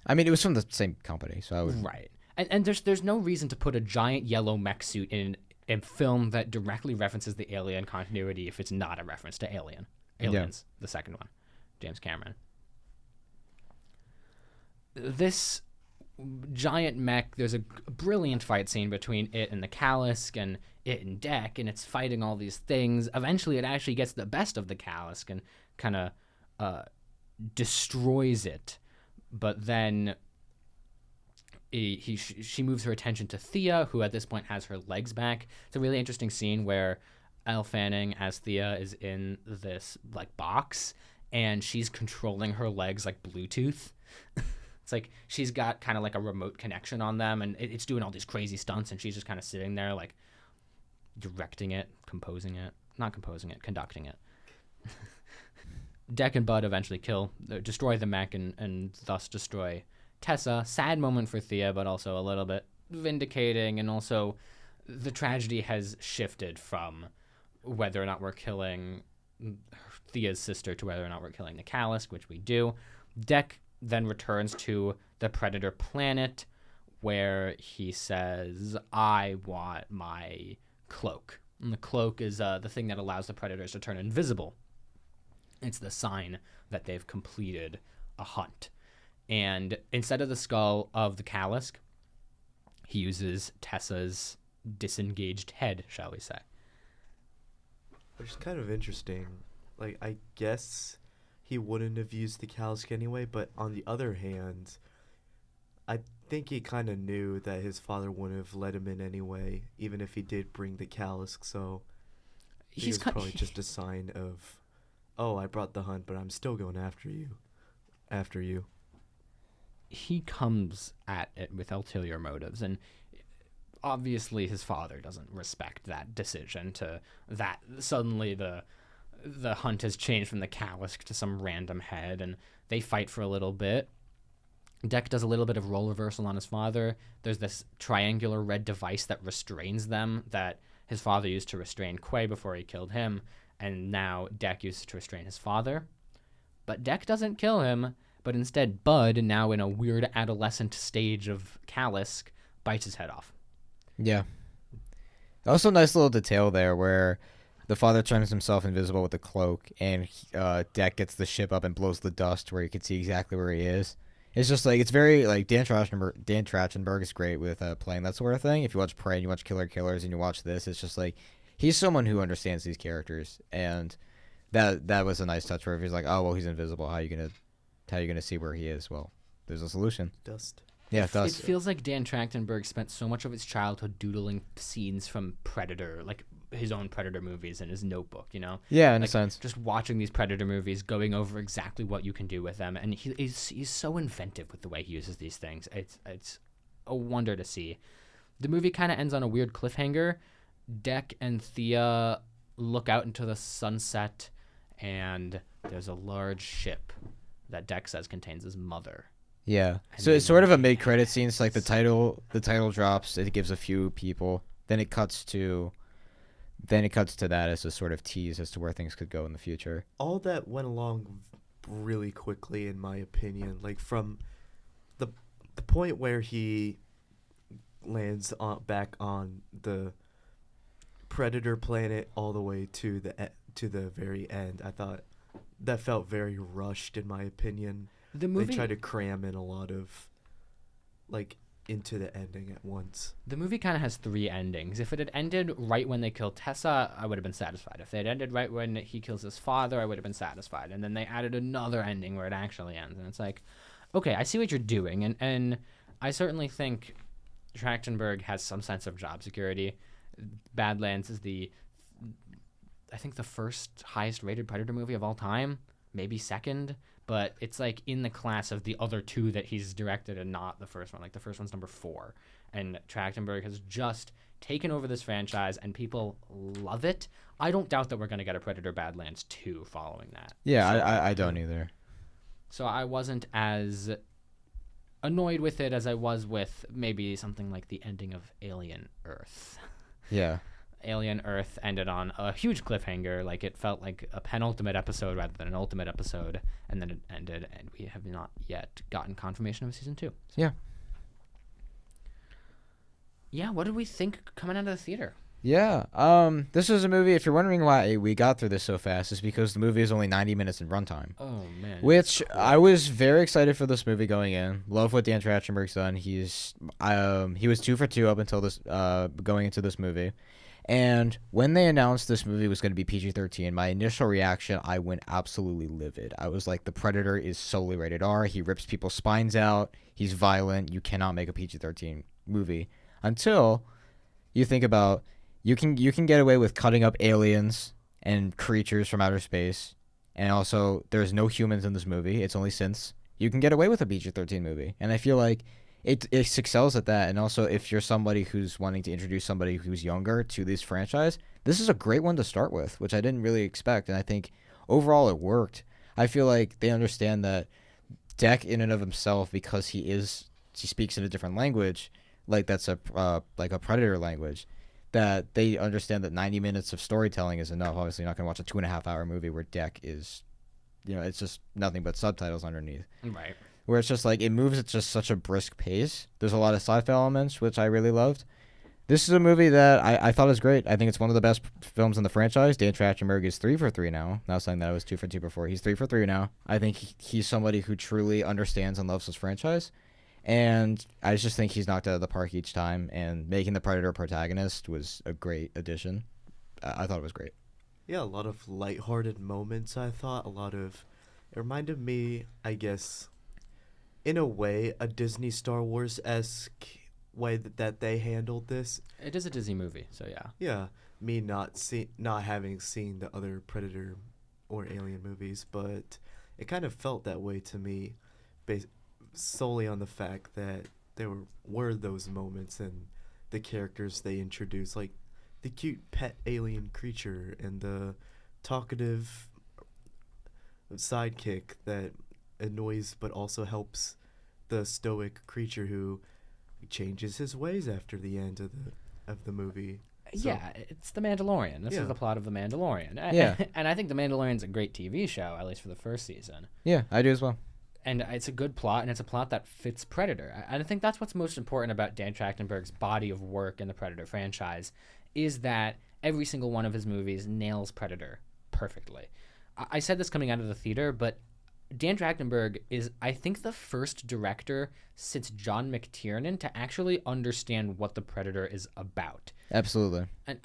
I mean, it was from the same company, so I would... Right. And there's no reason to put a giant yellow mech suit in a film that directly references the Alien continuity if it's not a reference to Aliens, the second one, James Cameron. This giant mech. There's a brilliant fight scene between it and the Kalisk and it and Deck, and it's fighting all these things. Eventually, it actually gets the best of the Kalisk and kind of destroys it. But then she moves her attention to Thea, who at this point has her legs back. It's a really interesting scene where Elle Fanning as Thea is in this like box, and she's controlling her legs like Bluetooth. It's like she's got kind of like a remote connection on them, and it's doing all these crazy stunts, and she's just kind of sitting there like directing it, conducting it. Deck and Bud eventually destroy the mech and thus destroy Tessa. Sad moment for Thea, but also a little bit vindicating, and also the tragedy has shifted from whether or not we're killing Thea's sister to whether or not we're killing the Kalisk, which we do. Deck then returns to the Predator planet, where he says, I want my cloak. And the cloak is the thing that allows the Predators to turn invisible. It's the sign that they've completed a hunt. And instead of the skull of the Kalisk, he uses Tessa's disengaged head, shall we say. Which is kind of interesting. Like, I guess he wouldn't have used the Kalisk anyway, but on the other hand, I think he kind of knew that his father wouldn't have let him in anyway, even if he did bring the Kalisk, so he's probably just a sign of, oh, I brought the hunt, but I'm still going after you. He comes at it with ulterior motives, and obviously his father doesn't respect that decision to that suddenly the hunt has changed from the Kalisk to some random head, and they fight for a little bit. Deck does a little bit of role reversal on his father. There's this triangular red device that restrains them that his father used to restrain Quay before he killed him, and now Deck uses to restrain his father. But Deck doesn't kill him, but instead Bud, now in a weird adolescent stage of Kalisk, bites his head off. Yeah. Also, nice little detail there where the father turns himself invisible with the cloak, and Deck gets the ship up and blows the dust where you can see exactly where he is. It's just like, it's very like Dan Trachtenberg is great with playing that sort of thing. If you watch Prey and you watch Killers and you watch this, it's just like he's someone who understands these characters, and that was a nice touch where he's like, oh well, he's invisible. How are you gonna see where he is? Well, there's a solution. Dust. Yeah, dust. It feels like Dan Trachtenberg spent so much of his childhood doodling scenes from Predator, like his own Predator movies in his notebook, you know? Yeah, in like, a sense. Just watching these Predator movies, going over exactly what you can do with them, and he's so inventive with the way he uses these things. It's a wonder to see. The movie kind of ends on a weird cliffhanger. Deck and Thea look out into the sunset, and there's a large ship that Deck says contains his mother. Yeah. And So it's sort of a mid-credit scene. It's like the title drops. It gives a few people. Then it cuts to that as a sort of tease as to where things could go in the future. All that went along really quickly, in my opinion. Like, from the point where he lands back on the Predator planet all the way to the very end, I thought that felt very rushed, in my opinion. The movie, they tried to cram in a lot of, like, into the ending at once. The movie kind of has three endings. If it had ended right when they killed Tessa, I would have been satisfied. If they had ended right when he kills his father, I would have been satisfied. And then they added another ending where it actually ends. And it's like, okay, I see what you're doing. And I certainly think Trachtenberg has some sense of job security. Badlands is I think the first highest rated Predator movie of all time, maybe second. But it's like in the class of the other two that he's directed and not the first one. Like the first one's number 4. And Trachtenberg has just taken over this franchise and people love it. I don't doubt that we're going to get a Predator Badlands 2 following that. Yeah, so, I don't either. So I wasn't as annoyed with it as I was with maybe something like the ending of Alien Earth. Yeah. Alien Earth ended on a huge cliffhanger. Like, it felt like a penultimate episode rather than an ultimate episode, and then it ended, and we have not yet gotten confirmation of season 2. Yeah. Yeah, what did we think coming out of the theater? Yeah. This is a movie. If you're wondering why we got through this so fast, is because the movie is only 90 minutes in runtime. Oh man, Which it's I quick. was very excited for this movie going in. Love what Dan Trachtenberg's done. He was 2 for 2 up until this going into this movie. And when they announced this movie was going to be PG-13, my initial reaction, I went absolutely livid. I was like, the Predator is solely rated R. He rips people's spines out. He's violent. You cannot make a PG-13 movie. Until you think about you can get away with cutting up aliens and creatures from outer space, and also there's no humans in this movie. It's only synths. You can get away with a PG-13 movie, and I feel like it excels at that. And also, if you're somebody who's wanting to introduce somebody who's younger to this franchise, this is a great one to start with, which I didn't really expect, and I think overall it worked. I feel like they understand that Deck in and of himself, because he speaks in a different language, like a Predator language, that they understand that 90 minutes of storytelling is enough. Obviously, you're not going to watch a 2.5 hour movie where Deck is, it's just nothing but subtitles underneath. Right. Where it's just like it moves at just such a brisk pace. There's a lot of sci-fi elements, which I really loved. This is a movie that I thought was great. I think it's one of the best films in the franchise. Dan Trachtenberg is 3 for 3 now. Not saying that I was 2 for 2 before. He's 3 for 3 now. I think he's somebody who truly understands and loves this franchise. And I just think he's knocked out of the park each time. And making the Predator protagonist was a great addition. I thought it was great. Yeah, a lot of lighthearted moments, I thought. It reminded me, I guess, in a way, a Disney Star Wars-esque way that they handled this. It is a Disney movie, so yeah. Yeah, me not having seen the other Predator or Alien movies, but it kind of felt that way to me, based solely on the fact that there were those moments and the characters they introduced, like the cute pet alien creature and the talkative sidekick that annoys but also helps the stoic creature who changes his ways after the end of the movie. So, Yeah, it's The Mandalorian. This Yeah. is the plot of The Mandalorian. Yeah. And I think The Mandalorian's a great TV show, at least for the first season. Yeah, I do as well. And it's a good plot, and it's a plot that fits Predator. And I think that's what's most important about Dan Trachtenberg's body of work in the Predator franchise, is that every single one of his movies nails Predator perfectly. I said this coming out of the theater, but Dan Trachtenberg is, I think, the first director since John McTiernan to actually understand what the Predator is about. Absolutely. And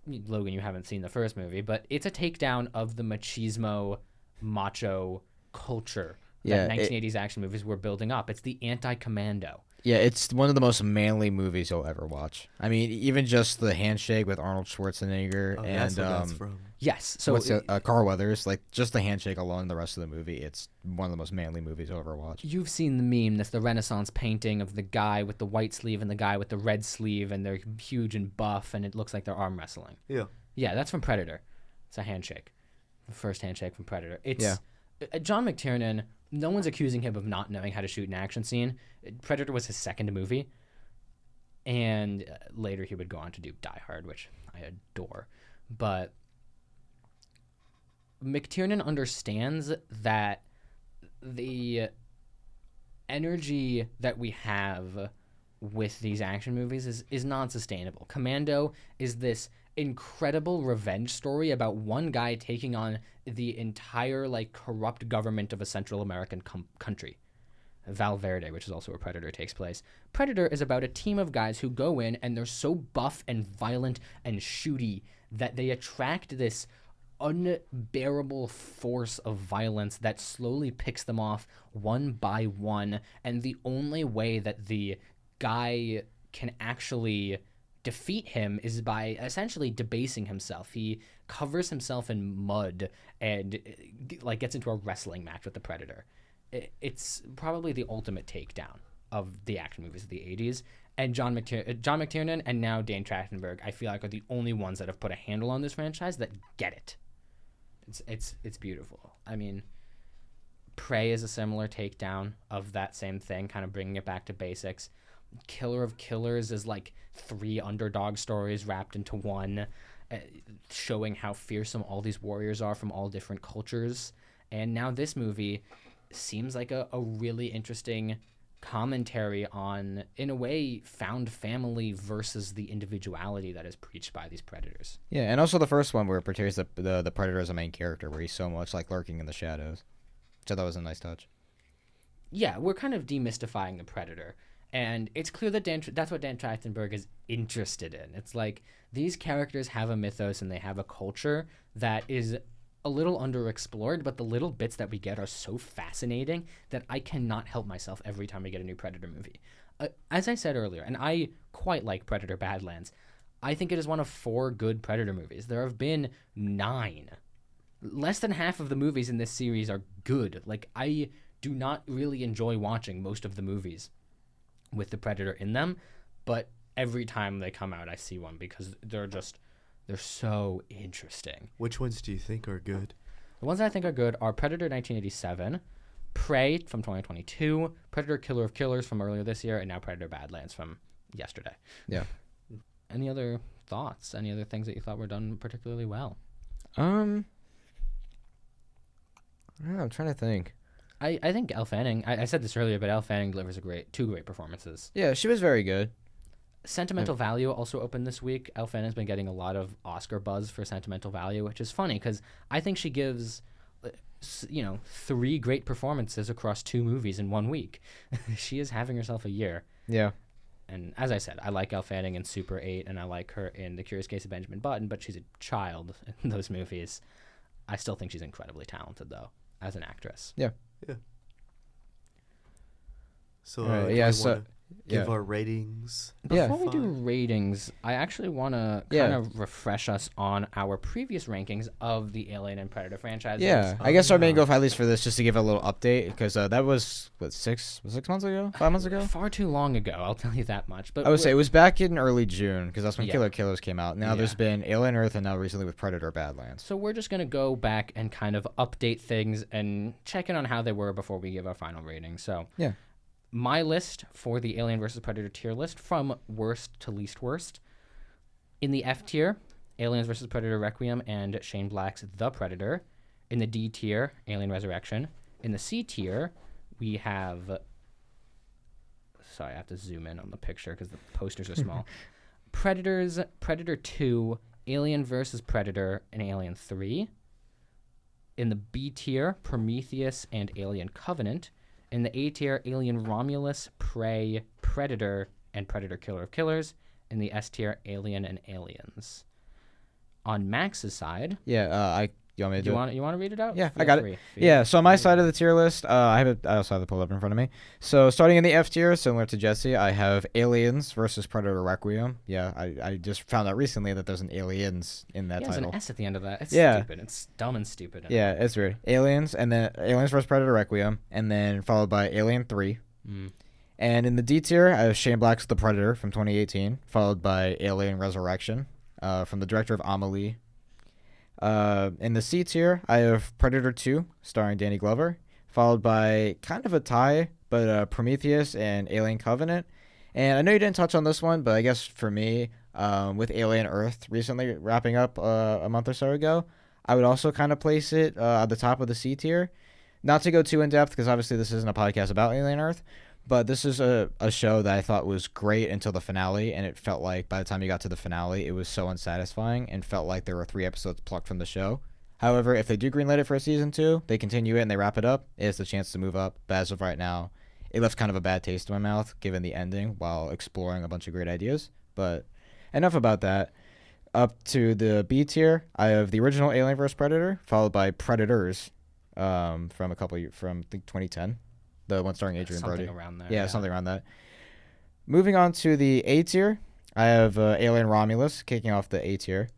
Logan, you haven't seen the first movie, but it's a takedown of the machismo, macho culture that 1980s action movies were building up. It's the anti-commando. Yeah, it's one of the most manly movies you'll ever watch. I mean, even just the handshake with Arnold Schwarzenegger and that's what that's from. Yes. So what's Carl Weathers, like just the handshake alone, the rest of the movie, it's one of the most manly movies you'll ever watch. you've seen the meme that's the Renaissance painting of the guy with the white sleeve and the guy with the red sleeve, and they're huge and buff, and it looks like they're arm wrestling. Yeah. Yeah, that's from Predator. It's a handshake. The first handshake from Predator. It's Yeah. John McTiernan, no one's accusing him of not knowing how to shoot an action scene. Predator was his second movie. And later he would go on to do Die Hard, which I adore. But McTiernan understands that the energy that we have with these action movies is non-sustainable. Commando is this incredible revenge story about one guy taking on the entire corrupt government of a Central American country. Valverde, which is also where Predator takes place. Predator is about a team of guys who go in and they're so buff and violent and shooty that they attract this unbearable force of violence that slowly picks them off one by one. And the only way that the guy can actually defeat him is by essentially debasing himself. He covers himself in mud and gets into a wrestling match with the Predator. It's probably the ultimate takedown of the action movies of the 80s. And John McTiernan and now Dan Trachtenberg, I feel like, are the only ones that have put a handle on this franchise that get it. It's beautiful. I mean, Prey is a similar takedown of that same thing, kind of bringing it back to basics. Killer of Killers is like 3 underdog stories wrapped into one, showing how fearsome all these warriors are from all different cultures. And now this movie seems like a really interesting commentary on, in a way, found family versus the individuality that is preached by these predators. Yeah, and also the first one where it portrays the predator as a main character, where he's so much like lurking in the shadows, which I thought was a nice touch. Yeah, we're kind of demystifying the predator, and it's clear that that's what Dan Trachtenberg is interested in. It's like these characters have a mythos and they have a culture that is a little underexplored, but the little bits that we get are so fascinating that I cannot help myself every time I get a new Predator movie. As I said earlier, and I quite like Predator Badlands, I think it is one of 4 good Predator movies. There have been 9. Less than half of the movies in this series are good. Like, I do not really enjoy watching most of the movies with the Predator in them, but every time they come out, I see one because they're so interesting. Which ones do you think are good? The ones that I think are good are Predator 1987, Prey from 2022, Predator Killer of Killers from earlier this year, and now Predator Badlands from yesterday. Yeah. Any other thoughts? Any other things that you thought were done particularly well? I don't know, I'm trying to think. I think Elle Fanning, I said this earlier, but Elle Fanning delivers 2 great performances. Yeah, she was very good. Sentimental Value also opened this week. Elle Fanning's been getting a lot of Oscar buzz for Sentimental Value, which is funny because I think she gives, 3 great performances across 2 movies in 1 week. She is having herself a year. Yeah. And as I said, I like Elle Fanning in Super 8, and I like her in The Curious Case of Benjamin Button, but she's a child in those movies. I still think she's incredibly talented, though, as an actress. Yeah. Yeah. So, give our ratings. Before we do ratings, I actually want to kind of refresh us on our previous rankings of the Alien and Predator franchises. Yeah, I guess our main goal, at least for this, just to give a little update, because that was, 6 months ago? 5 months ago? Far too long ago, I'll tell you that much. But I would say it was back in early June, because that's when Killer Killers came out. Now there's been Alien Earth, and now recently with Predator Badlands. So we're just going to go back and kind of update things and check in on how they were before we give our final rating. So yeah. My list for the Alien vs. Predator tier list from worst to least worst. In the F tier, Aliens vs. Predator Requiem and Shane Black's The Predator. In the D tier, Alien Resurrection. In the C tier, we have... Sorry, I have to zoom in on the picture because the posters are small. Predator 2, Alien vs. Predator, and Alien 3. In the B tier, Prometheus and Alien Covenant. In the A tier, Alien Romulus, Prey, Predator, and Predator Killer of Killers. In the S tier, Alien and Aliens. On Max's side... Yeah, you want me to do it? You want to read it out? Yeah, I got it. Yeah, so on my side of the tier list, I also have it pulled up in front of me. So starting in the F tier, similar to Jesse, I have Aliens versus Predator Requiem. Yeah, I just found out recently that there's an Aliens in that title. There's an S at the end of that. It's stupid. It's dumb and stupid. Yeah, it's weird. Aliens, and then Aliens versus Predator Requiem, and then followed by Alien 3. And in the D tier, I have Shane Black's The Predator from 2018, followed by Alien Resurrection from the director of Amelie. In the C tier, I have Predator 2, starring Danny Glover, followed by kind of a tie, but Prometheus and Alien Covenant. And I know you didn't touch on this one, but I guess for me, with Alien Earth recently wrapping up a month or so ago, I would also kind of place it at the top of the C tier. Not to go too in-depth, because obviously this isn't a podcast about Alien Earth, but this is a show that I thought was great until the finale, and it felt like by the time you got to the finale, it was so unsatisfying and felt like there were 3 episodes plucked from the show. However, if they do greenlight it for a season 2, they continue it and they wrap it up, it has the chance to move up. But as of right now, it left kind of a bad taste in my mouth, given the ending, while exploring a bunch of great ideas. But enough about that. Up to the B tier, I have the original Alien vs. Predator, followed by Predators from I think 2010. The one starring Adrian Brody. Something around there. Yeah, something around that. Moving on to the A tier, I have Alien Romulus kicking off the A tier.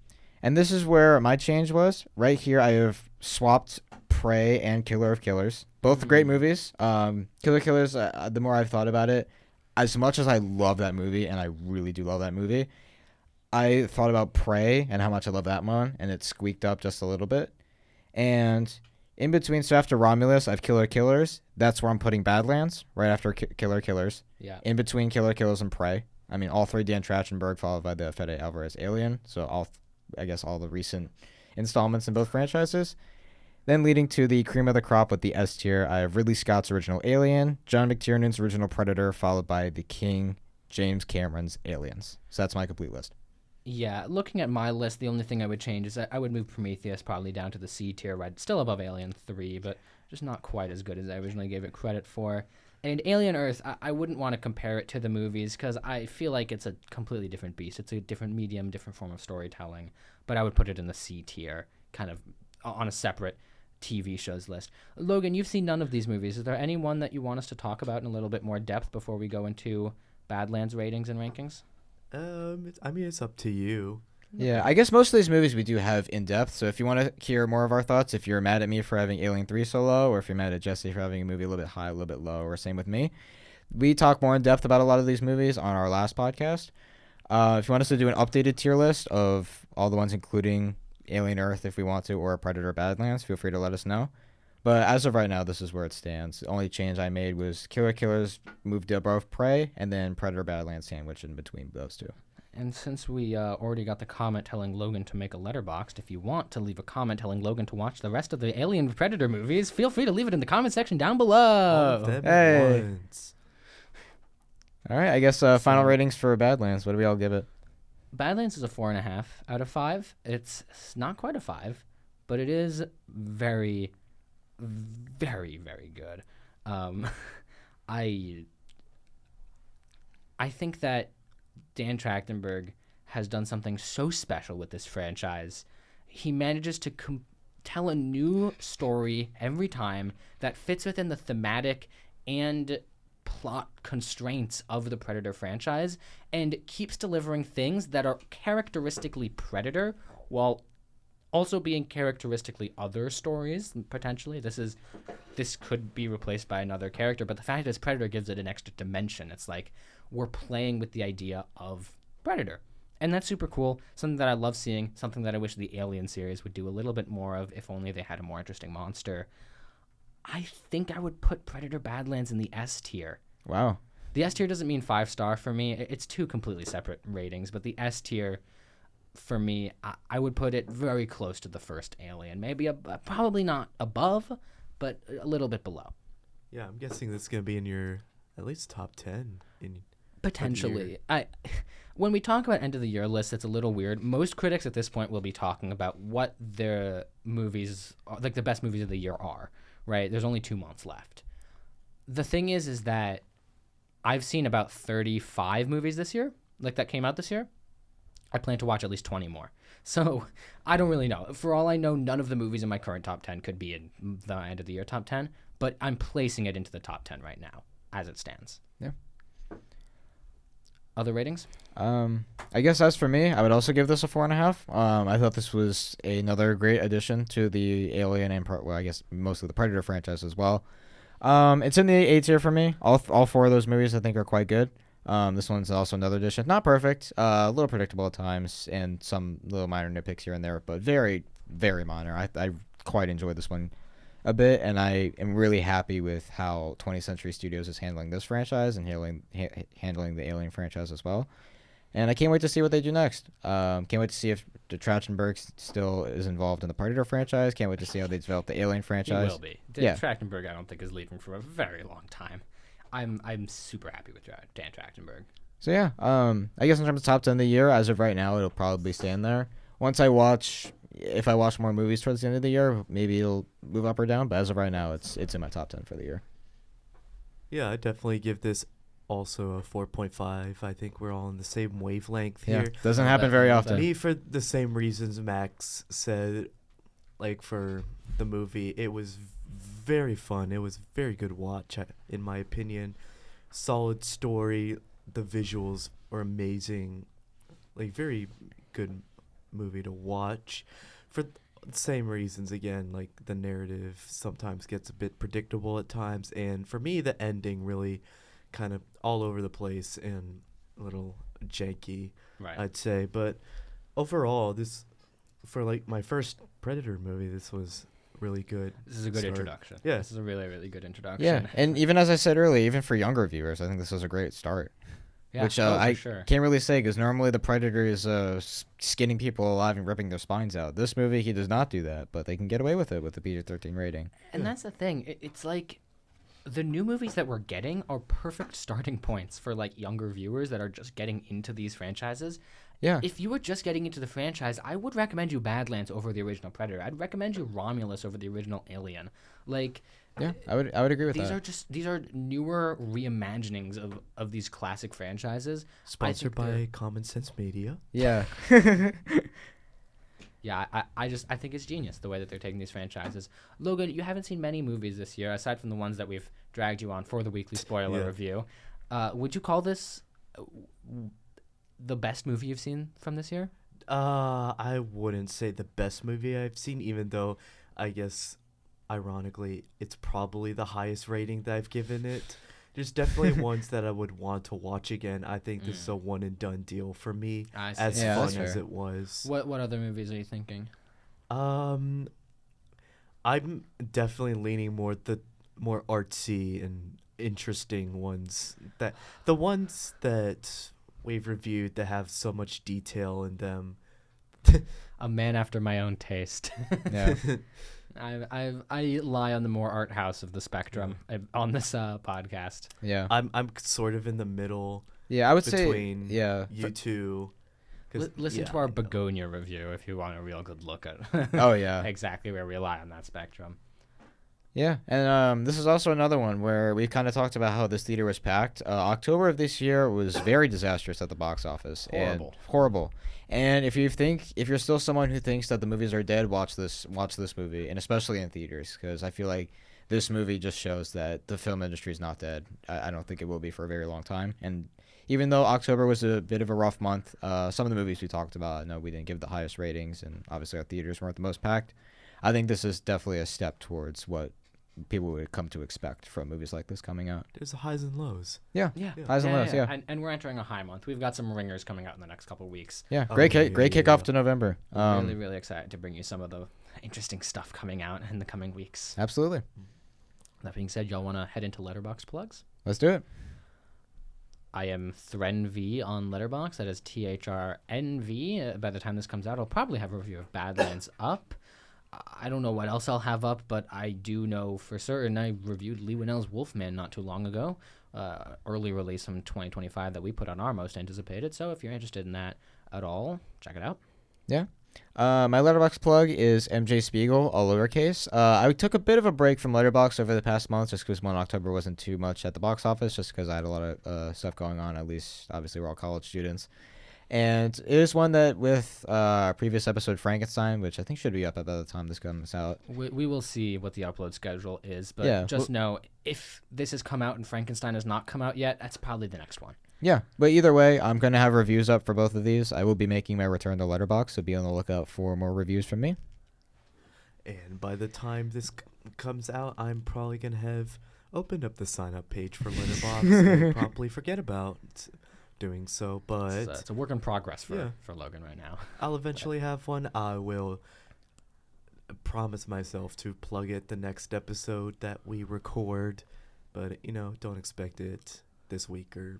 And this is where my change was. Right here, I have swapped Prey and Killer of Killers. Both great movies. Killer of Killers, the more I've thought about it, as much as I love that movie, and I really do love that movie, I thought about Prey and how much I love that one, and it squeaked up just a little bit. And... in between, so after Romulus, I have Killer Killers. That's where I'm putting Badlands, right after Killer Killers. Yeah. In between Killer Killers and Prey. I mean, all 3 Dan Trachtenberg, followed by the Fede Alvarez Alien. So I guess all the recent installments in both franchises. Then leading to the cream of the crop with the S tier, I have Ridley Scott's original Alien, John McTiernan's original Predator, followed by the King James Cameron's Aliens. So that's my complete list. Yeah, looking at my list, the only thing I would change is that I would move Prometheus probably down to the C tier, right? Still above Alien 3, but just not quite as good as I originally gave it credit for. And Alien Earth, I wouldn't want to compare it to the movies because I feel like it's a completely different beast. It's a different medium, different form of storytelling. But I would put it in the C tier, kind of on a separate TV shows list. Logan, you've seen none of these movies. Is there any one that you want us to talk about in a little bit more depth before we go into Badlands ratings and rankings? I mean, it's up to you. Yeah, I guess most of these movies we do have in depth. So if you want to hear more of our thoughts, if you're mad at me for having Alien 3 so low, or if you're mad at Jesse for having a movie a little bit high, a little bit low, or same with me, we talk more in depth about a lot of these movies on our last podcast. If you want us to do an updated tier list of all the ones, including Alien Earth, if we want to, or Predator Badlands, feel free to let us know. But as of right now, this is where it stands. The only change I made was Killer Killers moved above Prey, and then Predator Badlands sandwiched in between those two. And since we already got the comment telling Logan to make a letterboxd, if you want to leave a comment telling Logan to watch the rest of the Alien Predator movies, feel free to leave it in the comment section down All below. of them Hey. at once. All right, I guess final ratings for Badlands. What do we all give it? Badlands is a 4.5 out of 5. It's not quite a 5, but it is very, very, very good. I think that Dan Trachtenberg has done something so special with this franchise. He manages to tell a new story every time that fits within the thematic and plot constraints of the Predator franchise and keeps delivering things that are characteristically Predator while also being characteristically other stories. Potentially this could be replaced by another character, but the fact is Predator gives it an extra dimension. It's like we're playing with the idea of Predator, and that's super cool. Something that I love seeing, something that I wish the Alien series would do a little bit more of, if only they had a more interesting monster. I think I would put Predator Badlands in the S tier. Wow. The S tier doesn't mean 5-star for me. It's two completely separate ratings, but the S tier, for me, I would put it very close to the first Alien. Maybe probably not above, but a little bit below. Yeah, I'm guessing this is gonna be in your at least top 10 in Potentially. When we talk about end of the year lists, it's a little weird. Most critics at this point will be talking about what their movies, like the best movies of the year are, right? There's only 2 months left. The thing is that I've seen about 35 movies this year, like that came out this year. I plan to watch at least 20 more. So I don't really know. For all I know, none of the movies in my current top 10 could be in the end of the year top 10, but I'm placing it into the top 10 right now as it stands. Yeah. Other ratings? I guess as for me, I would also give this a 4.5. I thought this was another great addition to the Alien and I guess mostly the Predator franchise as well. It's in the A tier for me. All 4 of those movies I think are quite good. This one's also another addition. Not perfect, a little predictable at times, and some little minor nitpicks here and there, but very, very minor. I quite enjoyed this one a bit, and I am really happy with how 20th Century Studios is handling this franchise and handling the Alien franchise as well. And I can't wait to see what they do next. Can't wait to see if Trachtenberg still is involved in the Predator franchise. Can't wait to see how they develop the Alien franchise. He will be. Yeah. Trachtenberg, I don't think, is leaving for a very long time. I'm super happy with Dan Trachtenberg. So yeah, I guess in terms of top 10 of the year, as of right now, it'll probably stand there. If I watch more movies towards the end of the year, maybe it'll move up or down. But as of right now, it's in my top 10 for the year. Yeah, I definitely give this also a 4.5. I think we're all on the same wavelength Yeah, here. doesn't happen very often. Me, for the same reasons Max said, like for the movie, it was very fun. It was very good watch, in my opinion. Solid story. The visuals are amazing. Like, very good movie to watch. For the same reasons, again, like the narrative sometimes gets a bit predictable at times. And for me, the ending really kind of all over the place and a little janky, Right. I'd say. But overall, this, for like my first Predator movie, this was really good. This is a good start. introduction. Yeah. This is a really, really good introduction. Yeah, and even as I said earlier, even for younger viewers, I think this was a great start. Yeah, which for I sure. can't really say because normally the Predator is skinning people alive and ripping their spines out. This movie, he does not do that, but they can get away with it with the PG-13 rating. And that's the thing. It's like the new movies that we're getting are perfect starting points for like younger viewers that are just getting into these franchises. Yeah. If you were just getting into the franchise, I would recommend you Badlands over the original Predator. I'd recommend you Romulus over the original Alien. Like, Yeah, I would agree with these that. are these are newer reimaginings of these classic franchises. Sponsored they're- by Common Sense Media. Yeah. Yeah, I think it's genius the way that they're taking these franchises. Logan, you haven't seen many movies this year aside from the ones that we've dragged you on for the weekly spoiler Yeah. review. Would you call this the best movie you've seen from this year? I wouldn't say the best movie I've seen, even though I guess, ironically, it's probably the highest rating that I've given it. There's definitely ones that I would want to watch again. I think this is a one and done deal for me, I see. as Yeah, fun that's as fair. it was. What other movies are you thinking? I'm definitely leaning more artsy and interesting ones. The ones that we've reviewed that have so much detail in them. A man after my own taste. Yeah. I lie on the more art house of the spectrum on this podcast. Yeah. I'm sort of in the middle Yeah, I would say between yeah. you two. 'Cause, Listen yeah, to our I know. Begonia review if you want a real good look at Oh yeah. exactly where we lie on that spectrum. Yeah, and this is also another one where we kind of talked about how this theater was packed. October of this year was very disastrous at the box office. Horrible. And horrible. And if you're still someone who thinks that the movies are dead, watch this movie, and especially in theaters, because I feel like this movie just shows that the film industry is not dead. I don't think it will be for a very long time. And even though October was a bit of a rough month, some of the movies we talked about, I know we didn't give the highest ratings, and obviously our theaters weren't the most packed. I think this is definitely a step towards what people would come to expect from movies like this coming out. There's highs and lows. Yeah. Yeah. Highs and lows, yeah. And we're entering a high month. We've got some ringers coming out in the next couple of weeks. Yeah, Oh, great yeah, great yeah, kickoff yeah. to November. Really, really excited to bring you some of the interesting stuff coming out in the coming weeks. Absolutely. That being said, y'all want to head into Letterbox plugs? Let's do it. I am ThrenV on Letterbox. That is THRNV. By the time this comes out, I'll probably have a review of Badlands up. I don't know what else I'll have up, but I do know for certain I reviewed Lee Winnell's Wolfman not too long ago. Early release from 2025 that we put on our most anticipated. So if you're interested in that at all, check it out. Yeah. My Letterbox plug is MJ Spiegel, all lowercase. I took a bit of a break from Letterbox over the past month just because 1 October wasn't too much at the box office, just because I had a lot of stuff going on. At least, obviously, we're all college students. And it is one that with our previous episode, Frankenstein, which I think should be up by the time this comes out. We will see what the upload schedule is, but Yeah, just know if this has come out and Frankenstein has not come out yet, that's probably the next one. Yeah, but either way, I'm going to have reviews up for both of these. I will be making my return to Letterbox, so be on the lookout for more reviews from me. And by the time this comes out, I'm probably going to have opened up the sign up page for Letterboxd and probably forget about doing so. But It's a work in progress Yeah. for Logan right now. I'll eventually have one. I will promise myself to plug it the next episode that we record. But, don't expect it this week or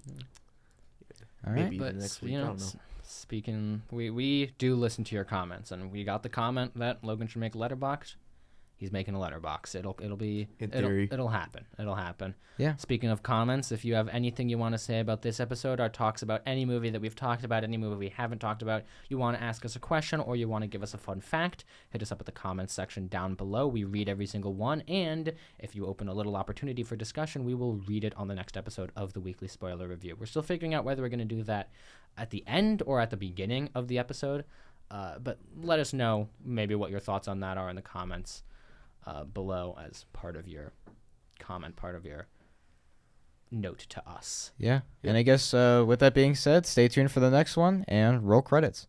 All right. maybe But even next week. you I know, don't know. speaking, we do listen to your comments, and we got the comment that Logan should make a letterbox. He's making a letterbox. It'll be In theory. It'll happen. It'll happen. Yeah. Speaking of comments, if you have anything you want to say about this episode, our talks about any movie that we've talked about, any movie we haven't talked about, you want to ask us a question or you want to give us a fun fact, hit us up at the comments section down below. We read every single one, and if you open a little opportunity for discussion, we will read it on the next episode of the weekly spoiler review. We're still figuring out whether we're going to do that at the end or at the beginning of the episode, but let us know maybe what your thoughts on that are in the comments below as part of your comment, part of your note to us. Yeah. And I guess with that being said, stay tuned for the next one and roll credits.